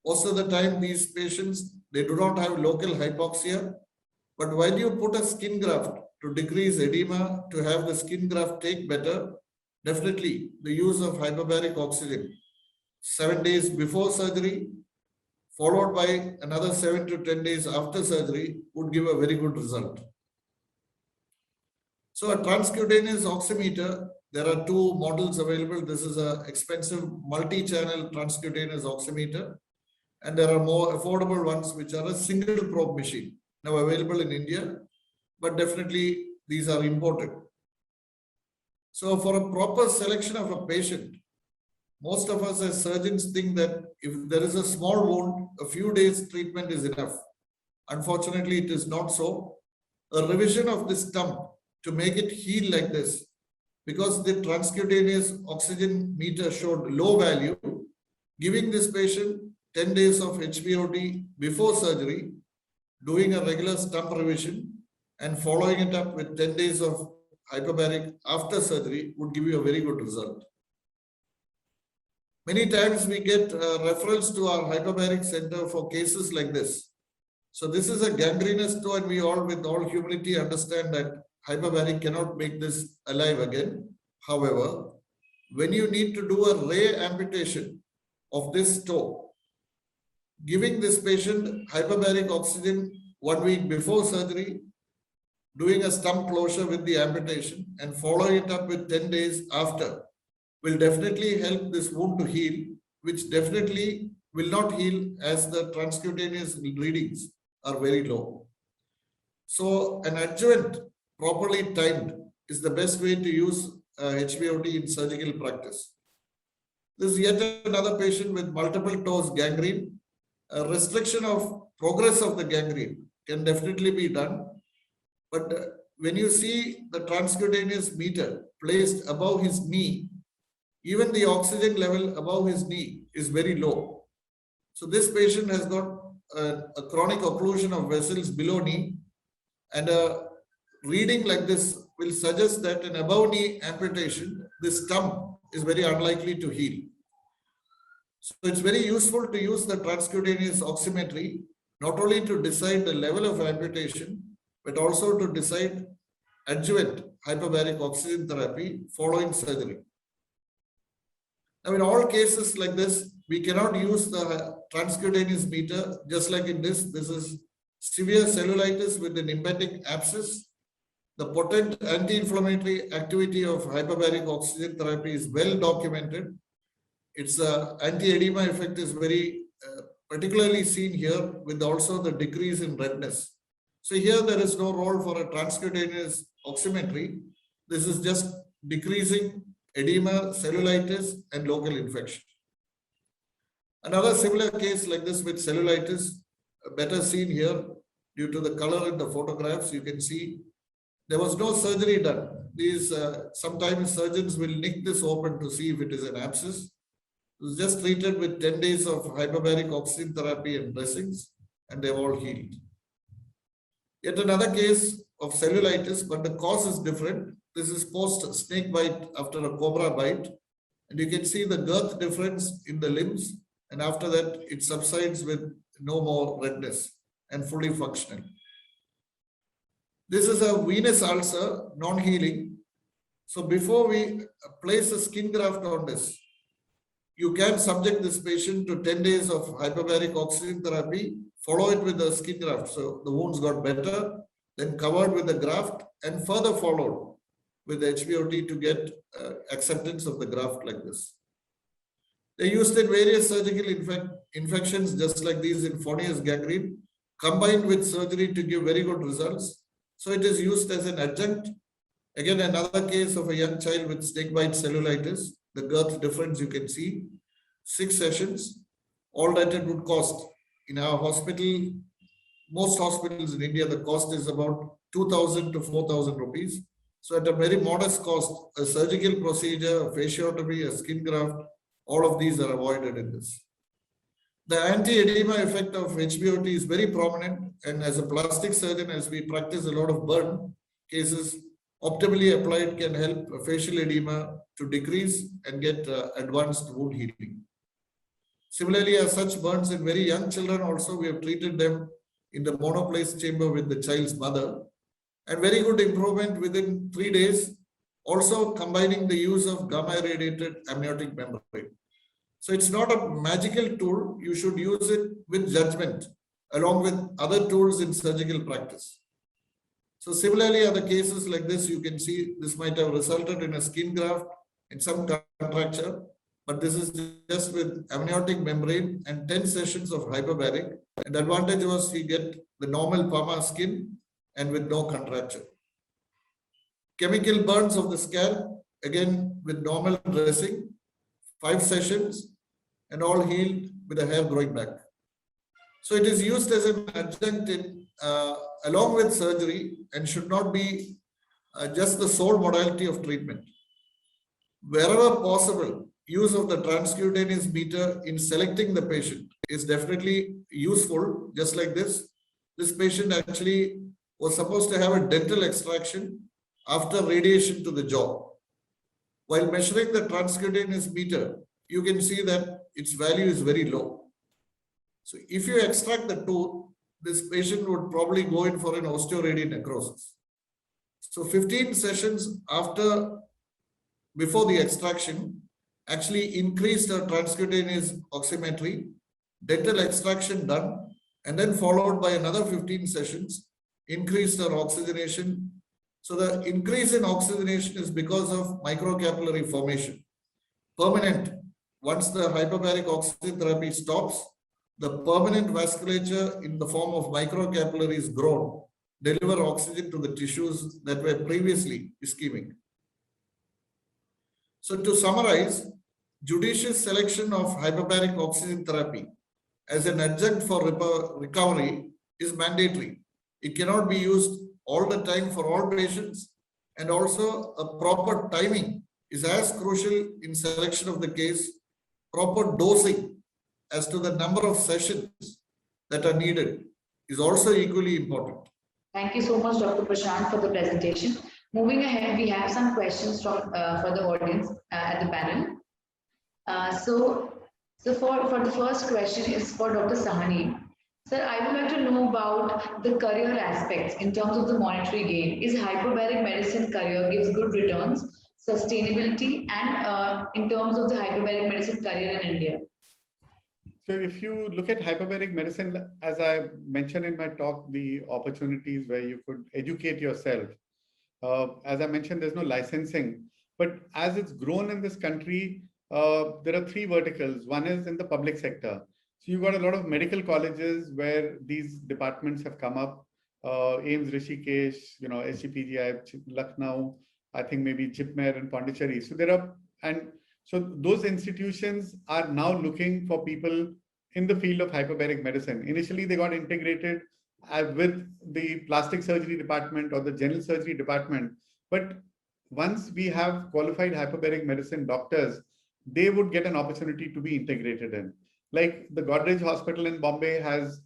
Most of the time, these patients, they do not have local hypoxia. But while you put a skin graft to decrease edema, to have the skin graft take better, definitely the use of hyperbaric oxygen 7 days before surgery, followed by another 7 to 10 days after surgery, would give a very good result. So a transcutaneous oximeter, there are two models available. This is an expensive multi-channel transcutaneous oximeter, and there are more affordable ones which are a single probe machine, now available in India, but definitely these are imported. So for a proper selection of a patient, most of us as surgeons think that if there is a small wound, a few days treatment is enough. Unfortunately, it is not so. A revision of this stump to make it heal like this, because the transcutaneous oxygen meter showed low value, giving this patient 10 days of HBOT before surgery, doing a regular stump revision, and following it up with 10 days of hyperbaric after surgery would give you a very good result. Many times we get referrals to our hyperbaric center for cases like this. So this is a gangrenous toe, and we all, with all humility, understand that hyperbaric cannot make this alive again. However, when you need to do a ray amputation of this toe, giving this patient hyperbaric oxygen 1 week before surgery, doing a stump closure with the amputation, and following it up with 10 days after will definitely help this wound to heal, which definitely will not heal as the transcutaneous readings are very low. So an adjuvant properly timed is the best way to use HBOT in surgical practice. This is yet another patient with multiple toes gangrene. A restriction of progress of the gangrene can definitely be done. But when you see the transcutaneous meter placed above his knee, even the oxygen level above his knee is very low. So this patient has got a chronic occlusion of vessels below knee, and a reading like this will suggest that an above knee amputation, this stump is very unlikely to heal. So it's very useful to use the transcutaneous oximetry, not only to decide the level of amputation, but also to decide adjuvant hyperbaric oxygen therapy following surgery. Now, in all cases like this, we cannot use the transcutaneous meter. Just like in this is severe cellulitis with an lymphatic abscess. The potent anti-inflammatory activity of hyperbaric oxygen therapy is well documented. its anti-edema effect is very particularly seen here with also the decrease in redness. So here there is no role for a transcutaneous oximetry. This is just decreasing edema, cellulitis, and local infection. Another similar case like this with cellulitis, better seen here due to the color in the photographs. You can see there was no surgery done. These sometimes surgeons will nick this open to see if it is an abscess. It was just treated with 10 days of hyperbaric oxygen therapy and dressings, and they've all healed. Yet another case of cellulitis, but the cause is different. This is post snake bite after a cobra bite. And you can see the girth difference in the limbs. And after that, it subsides with no more redness and fully functional. This is a venous ulcer, non-healing. So before we place a skin graft on this, you can subject this patient to 10 days of hyperbaric oxygen therapy, follow it with a skin graft. So the wounds got better, then covered with the graft and further followed with the HBOT to get acceptance of the graft like this. They used in various surgical infections just like these in Fournier's gangrene, combined with surgery to give very good results. So it is used as an adjunct. Again, another case of a young child with snakebite cellulitis. The girth difference you can see. 6 sessions. All that it would cost. In our hospital, most hospitals in India, the cost is about 2,000 to 4,000 rupees. So at a very modest cost, a surgical procedure, a fasciotomy, a skin graft, all of these are avoided in this. The anti-edema effect of HBOT is very prominent, and as a plastic surgeon, as we practice a lot of burn cases, optimally applied can help facial edema to decrease and get advanced wound healing. Similarly, as such burns in very young children also, we have treated them in the monoplace chamber with the child's mother, and very good improvement within 3 days, also combining the use of gamma irradiated amniotic membrane. So it's not a magical tool. You should use it with judgment along with other tools in surgical practice. So similarly, other cases like this, you can see this might have resulted in a skin graft and some contracture, but this is just with amniotic membrane and 10 sessions of hyperbaric. And the advantage was you get the normal Parma skin and with no contracture. Chemical burns of the scalp, again with normal dressing, 5 sessions, and all healed with the hair growing back. So it is used as an adjunct in, along with surgery and should not be just the sole modality of treatment. Wherever possible, use of the transcutaneous meter in selecting the patient is definitely useful. Just like this, this patient actually was supposed to have a dental extraction after radiation to the jaw. While measuring the transcutaneous meter, you can see that its value is very low. So if you extract the tooth, this patient would probably go in for an osteoradial necrosis. So 15 sessions before the extraction actually increased the transcutaneous oximetry, dental extraction done, and then followed by another 15 sessions, increased our oxygenation. So the increase in oxygenation is because of microcapillary formation. Permanent. Once the hyperbaric oxygen therapy stops, the permanent vasculature in the form of microcapillaries grown, deliver oxygen to the tissues that were previously ischemic. So to summarize, judicious selection of hyperbaric oxygen therapy as an adjunct for recovery is mandatory. It cannot be used all the time for all patients, and also a proper timing is as crucial in selection of the case. Proper dosing as to the number of sessions that are needed is also equally important. Thank you so much, Dr. Prashant, for the presentation. Moving ahead, we have some questions from for the audience at the panel. So for the first question is for Dr. Sahni. Sir, I would like to know about the career aspects in terms of the monetary gain. Is hyperbaric medicine career gives good returns, sustainability, and in terms of the hyperbaric medicine career in India? So if you look at hyperbaric medicine, as I mentioned in my talk, the opportunities where you could educate yourself. As I mentioned, there's no licensing, but as it's grown in this country, there are three verticals. One is in the public sector. So you've got a lot of medical colleges where these departments have come up. AIMS, Rishikesh, SGPGI, Lucknow, I think maybe Jipmer and Pondicherry. So there are, and so those institutions are now looking for people in the field of hyperbaric medicine. Initially, they got integrated with the plastic surgery department or the general surgery department. But once we have qualified hyperbaric medicine doctors, they would get an opportunity to be integrated in. Like the Godrej Hospital in Bombay has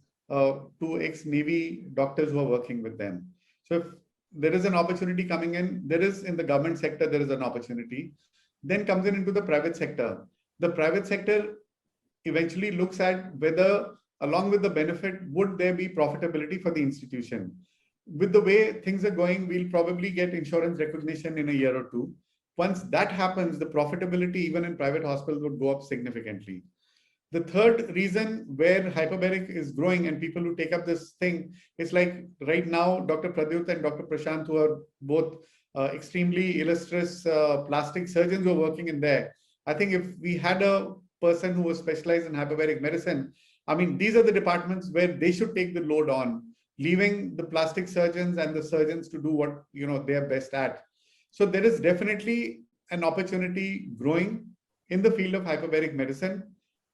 two ex-Navy doctors who are working with them. So if there is an opportunity coming in, there is in the government sector, there is an opportunity. Then comes in into the private sector. The private sector eventually looks at whether, along with the benefit, would there be profitability for the institution. With the way things are going, we'll probably get insurance recognition in a year or two. Once that happens, the profitability even in private hospitals would go up significantly. The third reason where hyperbaric is growing and people who take up this thing is like right now, Dr. Pradyut and Dr. Prashant, who are both extremely illustrious plastic surgeons who are working in there. I think if we had a person who was specialized in hyperbaric medicine, I mean, these are the departments where they should take the load on, leaving the plastic surgeons and the surgeons to do what they're best at. So there is definitely an opportunity growing in the field of hyperbaric medicine.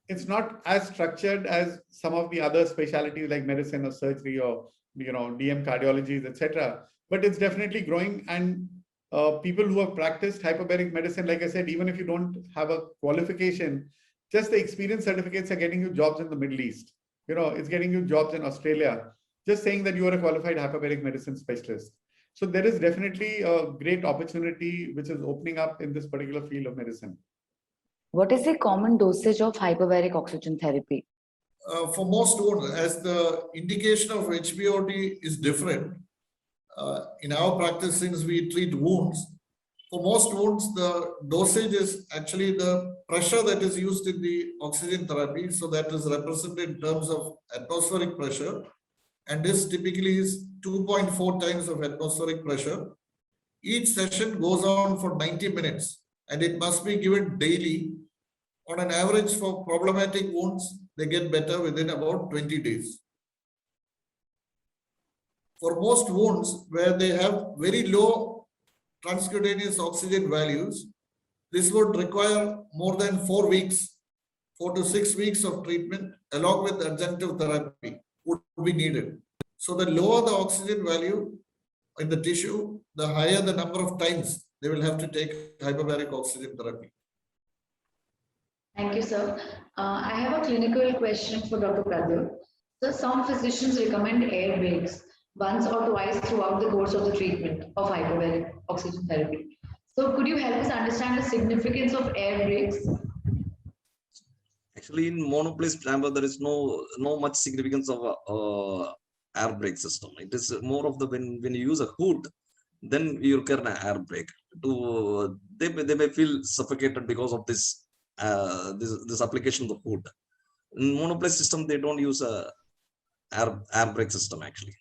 It's not as structured as some of the other specialties like medicine or surgery or DM cardiologies, etc. But it's definitely growing, and people who have practiced hyperbaric medicine, like I said, even if you don't have a qualification, just the experience certificates are getting you jobs in the Middle East. It's getting you jobs in Australia, just saying that you are a qualified hyperbaric medicine specialist. So there is definitely a great opportunity which is opening up in this particular field of medicine. What is the common dosage of hyperbaric oxygen therapy? For most wounds, as the indication of HBOT is different, in our practice, since we treat wounds, for most wounds, the dosage is actually the pressure that is used in the oxygen therapy. So that is represented in terms of atmospheric pressure. And this typically is 2.4 times of atmospheric pressure. Each session goes on for 90 minutes and it must be given daily. On an average, for problematic wounds, they get better within about 20 days. For most wounds where they have very low transcutaneous oxygen values, this would require more than 4 weeks, 4 to 6 weeks of treatment along with adjunctive therapy would be needed. So the lower the oxygen value in the tissue, the higher the number of times they will have to take hyperbaric oxygen therapy. Thank you, sir. I have a clinical question for Dr. Pradyut. So some physicians recommend air breaks once or twice throughout the course of the treatment of hyperbaric oxygen therapy. So could you help us understand the significance of air breaks? Actually, in monoplace chamber, there is no much significance of air brake system. It is more of the when you use a hood, then you require an air brake. They may feel suffocated because of this application of the hood. In monoplace system, they don't use a air brake system actually.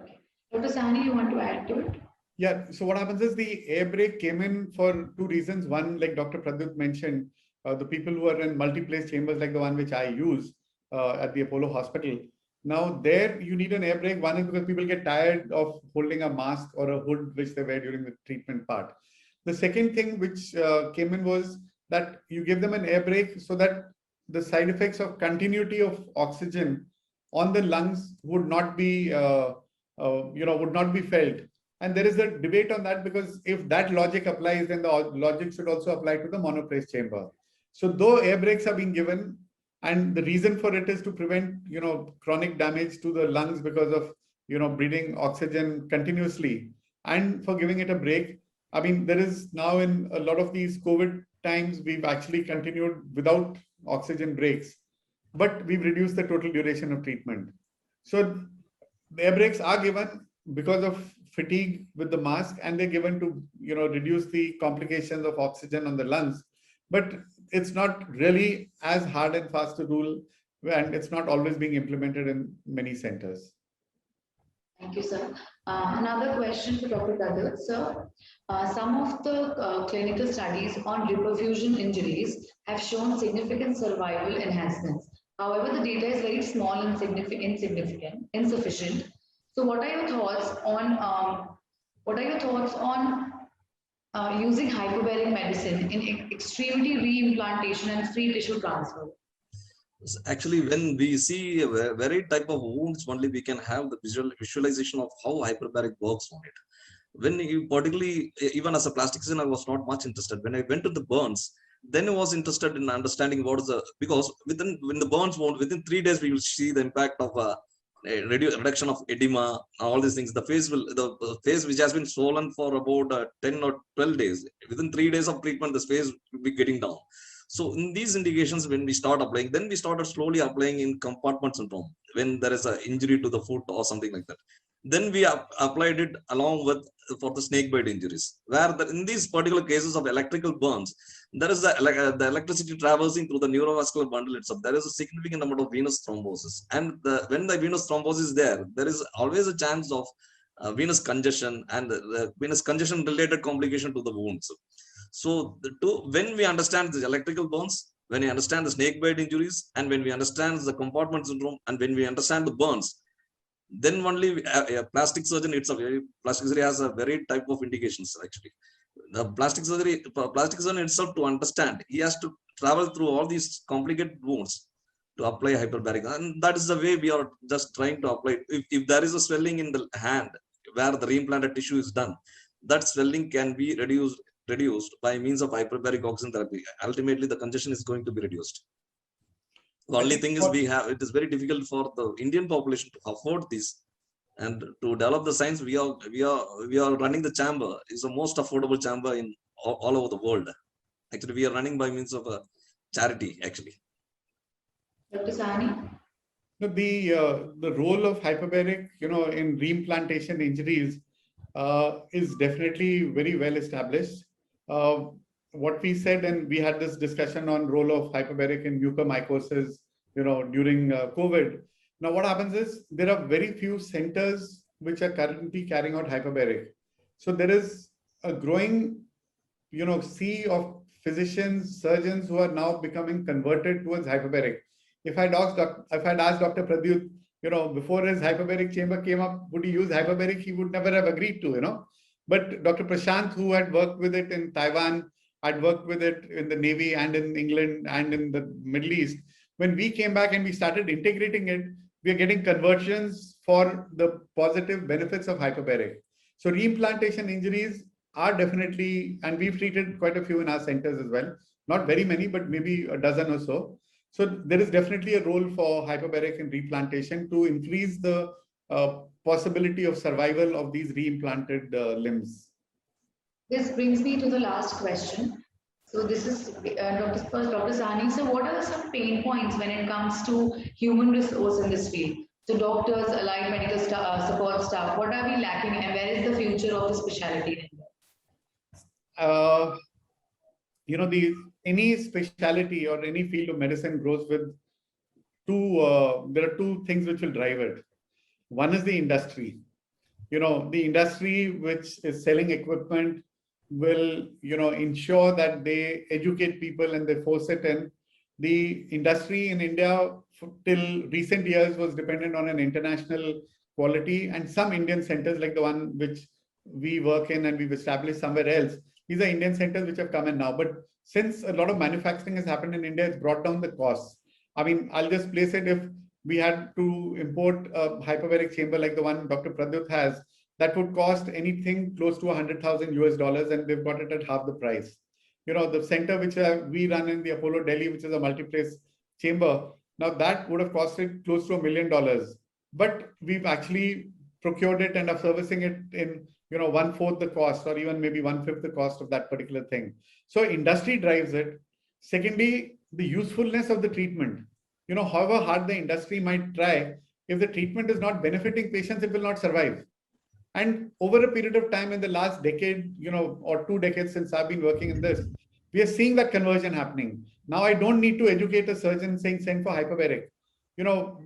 Okay. Dr. Sahni, you want to add to it? Yeah, so what happens is the air brake came in for two reasons. One, like Dr. Pradyut mentioned, the people who are in multi-place chambers like the one which I use at the Apollo Hospital. Now there you need an air brake. One is because people get tired of holding a mask or a hood which they wear during the treatment part. The second thing which came in was that you give them an air brake so that the side effects of continuity of oxygen on the lungs would not be would not be felt. And there is a debate on that, because if that logic applies, then the logic should also apply to the monoplace chamber. So though air brakes are being given, and the reason for it is to prevent chronic damage to the lungs because of breathing oxygen continuously, and for giving it a break. I mean, there is now in a lot of these COVID times, we've actually continued without oxygen breaks, but we've reduced the total duration of treatment. So the air brakes are given because of fatigue with the mask, and they're given to reduce the complications of oxygen on the lungs. But it's not really as hard and fast a rule, and it's not always being implemented in many centers. Thank you, sir. Another question for Dr. Pradyut, sir. Some of the clinical studies on reperfusion injuries have shown significant survival enhancements. However, the data is very small and insufficient. So, what are your thoughts on using hyperbaric medicine in extremity reimplantation and free tissue transfer? Actually, when we see a very type of wounds, only we can have the visualization of how hyperbaric works on it. When you particularly, even as a plastic surgeon, I was not much interested. When I went to the burns, then I was interested in understanding what is the, because when the burns wound, within 3 days, we will see the impact of a reduction of edema, all these things. The face which has been swollen for about 10 or 12 days, within 3 days of treatment, the face will be getting down. So in these indications, when we start applying, then we started slowly applying in compartment syndrome, when there is an injury to the foot or something like that. Then we applied it along with for the snake bite injuries, where in these particular cases of electrical burns, there is the electricity traversing through the neurovascular bundle itself. There is a significant amount of venous thrombosis, and when the venous thrombosis is there, there is always a chance of venous congestion and the venous congestion related complication to the wounds. So when we understand the electrical burns, when we understand the snake bite injuries, and when we understand the compartment syndrome, and when we understand the burns, then only a plastic surgeon, plastic surgery has a very type of indications actually. The plastic surgeon itself, to understand, he has to travel through all these complicated wounds to apply hyperbaric, and that is the way we are just trying to apply. If there is a swelling in the hand where the reimplanted tissue is done, that swelling can be reduced by means of hyperbaric oxygen therapy. Ultimately, the congestion is going to be reduced. The I only think thing is it is very difficult for the Indian population to afford this, and to develop the science. We are running the chamber. It's the most affordable chamber in all over the world. Actually, we are running by means of a charity. Actually, Dr. Sahni? No, the role of hyperbaric, in reimplantation injuries is definitely very well established. Uh, what we said, and we had this discussion on role of hyperbaric in mucormycosis, during COVID. Now, what happens is there are very few centers which are currently carrying out hyperbaric. So there is a growing, sea of physicians, surgeons who are now becoming converted towards hyperbaric. If I'd asked Dr. Pradyut, before his hyperbaric chamber came up, would he use hyperbaric? He would never have agreed to. But Dr. Prashant, who had worked with it in Taiwan, had worked with it in the Navy and in England and in the Middle East. When we came back and we started integrating it, we are getting conversions for the positive benefits of hyperbaric. So reimplantation injuries are definitely, and we've treated quite a few in our centers as well. Not very many, but maybe a dozen or so. So there is definitely a role for hyperbaric in replantation to increase the possibility of survival of these reimplanted limbs. This brings me to the last question. So this is Dr. Sahni. So what are some pain points when it comes to human resource in this field? So doctors, allied medical support staff, what are we lacking and where is the future of the specialty in India? Any specialty or any field of medicine grows with there are two things which will drive it. One is the industry. The industry which is selling equipment will, ensure that they educate people and they force it in. The industry in India till recent years was dependent on an international quality, and some Indian centers like the one which we work in and we've established somewhere else. These are Indian centers which have come in now. But since a lot of manufacturing has happened in India, it's brought down the costs. I mean, I'll just place it, if we had to import a hyperbaric chamber like the one Dr. Pradyut has, that would cost anything close to $100,000, and they've got it at half the price. The center which we run in the Apollo Delhi, which is a multi-place chamber, now that would have costed close to $1 million. But we've actually procured it and are servicing it in 1/4 the cost, or even maybe 1/5 the cost of that particular thing. So industry drives it. Secondly, the usefulness of the treatment. However hard the industry might try, if the treatment is not benefiting patients, it will not survive. And over a period of time in the last decade, or 2 decades since I've been working in this, we are seeing that conversion happening. Now I don't need to educate a surgeon saying send for hyperbaric.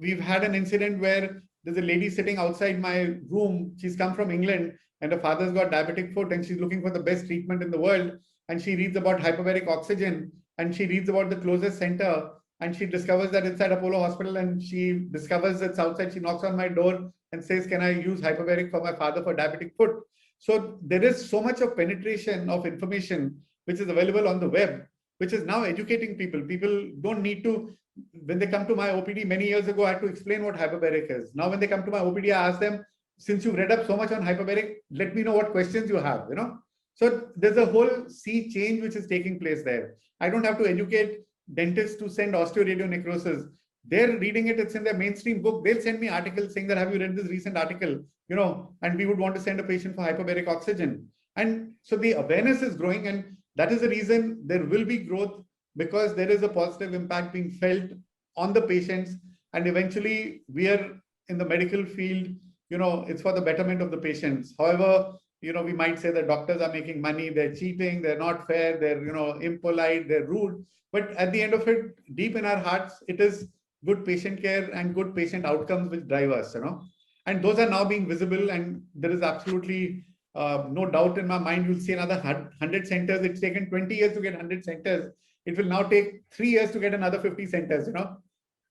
We've had an incident where there's a lady sitting outside my room. She's come from England and her father's got diabetic foot and she's looking for the best treatment in the world. And she reads about hyperbaric oxygen and she reads about the closest center and she discovers that inside Apollo Hospital and she discovers it's outside. She knocks on my door and says, can I use hyperbaric for my father for diabetic foot? So there is so much of penetration of information which is available on the web, which is now educating people. People don't need to, when they come to my OPD many years ago, I had to explain what hyperbaric is. Now, when they come to my OPD, I ask them, since you've read up so much on hyperbaric, let me know what questions you have, you know. So there's a whole sea change which is taking place there. I don't have to educate dentists to send osteoradionecrosis. They're reading it, it's in their mainstream book. They'll send me articles saying that, have you read this recent article? You know, and we would want to send a patient for hyperbaric oxygen. And so the awareness is growing, and that is the reason there will be growth, because there is a positive impact being felt on the patients. And eventually we are in the medical field, you know, it's for the betterment of the patients. However, you know, we might say that doctors are making money, they're cheating, they're not fair, they're, you know, impolite, they're rude. But at the end of it, deep in our hearts, it is good patient care and good patient outcomes which drive us, you know. And those are now being visible, and there is absolutely no doubt in my mind, you'll see another 100 centers. It's taken 20 years to get 100 centers. It will now take 3 years to get another 50 centers, you know.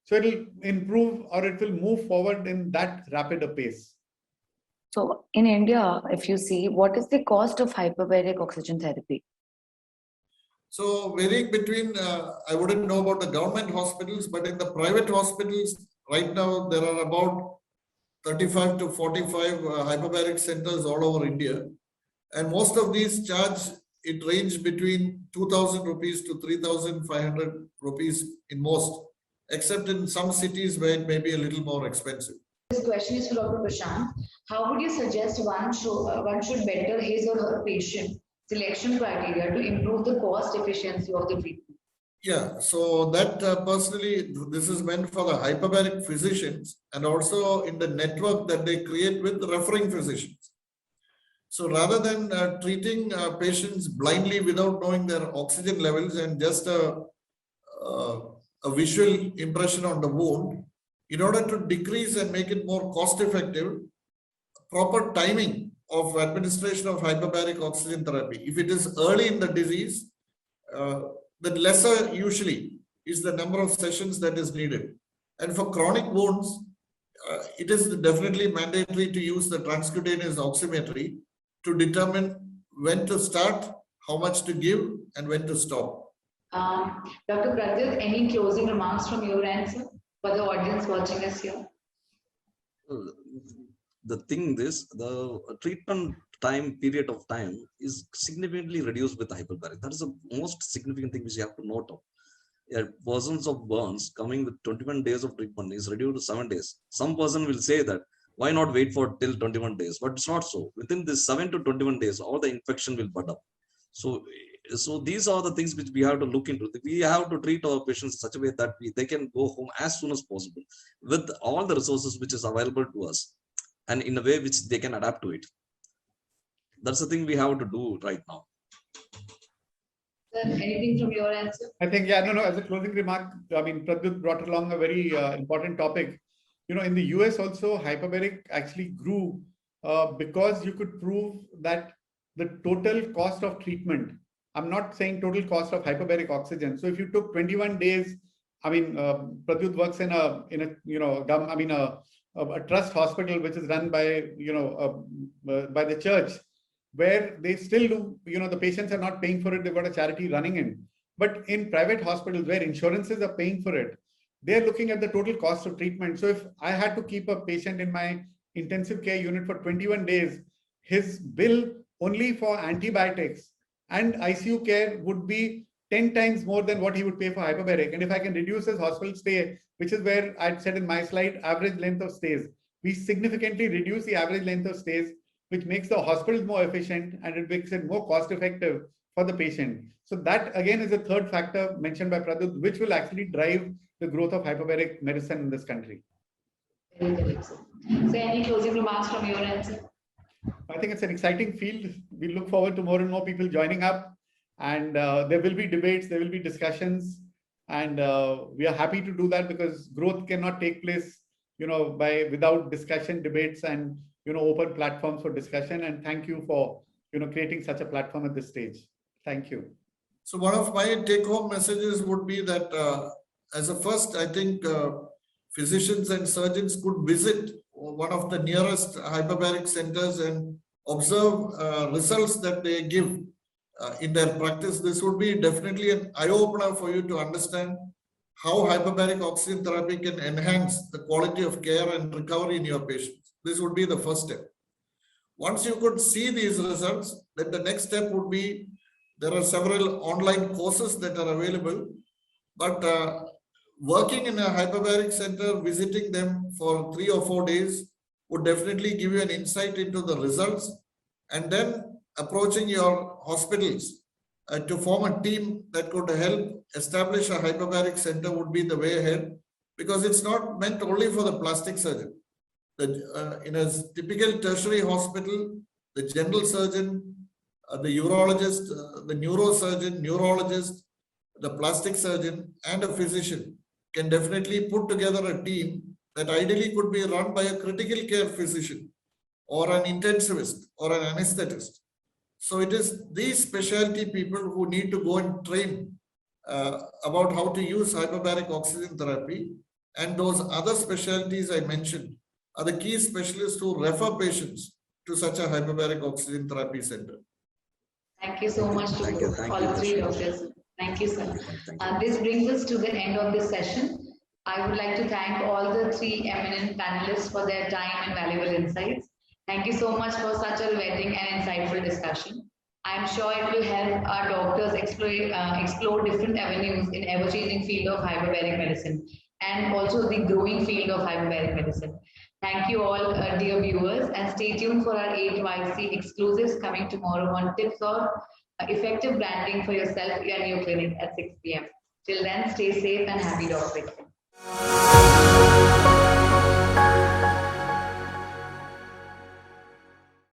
So it'll improve, or it will move forward in that rapid a pace. So in India, if you see, what is the cost of hyperbaric oxygen therapy? So varying between, I wouldn't know about the government hospitals, but in the private hospitals, right now, there are about 35 to 45 hyperbaric centers all over India. And most of these charge, it range between 2,000 rupees to 3,500 rupees in most, except in some cities where it may be a little more expensive. This question is for Dr. Prashant. How would you suggest one should better his or her patient selection criteria to improve the cost efficiency of the treatment? Yeah, so that personally, this is meant for the hyperbaric physicians and also in the network that they create with referring physicians. So rather than treating patients blindly without knowing their oxygen levels and just a visual impression on the wound, in order to decrease and make it more cost effective, proper timing of administration of hyperbaric oxygen therapy. If it is early in the disease, the lesser usually is the number of sessions that is needed. And for chronic wounds, it is definitely mandatory to use the transcutaneous oximetry to determine when to start, how much to give, and when to stop. Dr. Pradyut, any closing remarks from your end, sir, for the audience watching us here? The thing is, the treatment period of time is significantly reduced with hyperbaric. That is the most significant thing which you have to note of. Persons of burns coming with 21 days of treatment is reduced to 7 days. Some person will say that, why not wait for till 21 days? But it's not so. Within this 7 to 21 days, all the infection will bud up. So these are the things which we have to look into. We have to treat our patients in such a way that they can go home as soon as possible with all the resources which is available to us, and in a way which they can adapt to it. That's the thing we have to do right now. Sir, anything from your end, sir? I think, yeah, no, as a closing remark, I mean, Pradyut brought along a very important topic. You know, in the US also, hyperbaric actually grew because you could prove that the total cost of treatment, I'm not saying total cost of hyperbaric oxygen. So if you took 21 days, I mean, Pradyut works in a trust hospital, which is run by, by the church, where they still do, the patients are not paying for it. They've got a charity running in. But in private hospitals where insurances are paying for it, they're looking at the total cost of treatment. So if I had to keep a patient in my intensive care unit for 21 days, his bill only for antibiotics and ICU care would be 10 times more than what he would pay for hyperbaric. And if I can reduce his hospital stay, which is where I'd said in my slide, average length of stays, we significantly reduce the average length of stays, which makes the hospitals more efficient and it makes it more cost effective for the patient. So that again is a third factor mentioned by Pradyut, which will actually drive the growth of hyperbaric medicine in this country. Very correct, sir. So any closing remarks from your end, sir? I think it's an exciting field. We look forward to more and more people joining up, and there will be debates, there will be discussions, and we are happy to do that because growth cannot take place without discussion, debates, and open platforms for discussion. And thank you for creating such a platform at this stage. Thank you. So one of my take-home messages would be that as a first, I think physicians and surgeons could visit one of the nearest hyperbaric centers and observe results that they give in their practice. This would be definitely an eye-opener for you to understand how hyperbaric oxygen therapy can enhance the quality of care and recovery in your patients. This would be the first step. Once you could see these results, then the next step would be, there are several online courses that are available, but working in a hyperbaric center, visiting them for 3 or 4 days would definitely give you an insight into the results, and then approaching your hospitals to form a team that could help establish a hyperbaric center would be the way ahead, because it's not meant only for the plastic surgeon. In a typical tertiary hospital, the general surgeon, the urologist, the neurosurgeon, neurologist, the plastic surgeon, and a physician can definitely put together a team that ideally could be run by a critical care physician or an intensivist or an anesthetist. So it is these specialty people who need to go and train about how to use hyperbaric oxygen therapy, and those other specialties I mentioned are the key specialists who refer patients to such a hyperbaric oxygen therapy center. Thank you so much to all three doctors. Thank you, sir. This brings us to the end of this session. I would like to thank all the 3 eminent panelists for their time and valuable insights. Thank you so much for such a riveting and insightful discussion. I am sure it will help our doctors explore different avenues in ever-changing field of hyperbaric medicine, and also the growing field of hyperbaric medicine. Thank you all, dear viewers, and stay tuned for our 8YC exclusives coming tomorrow on tips of effective branding for yourself and your clinic at 6 p.m. Till then, stay safe and happy doctoring.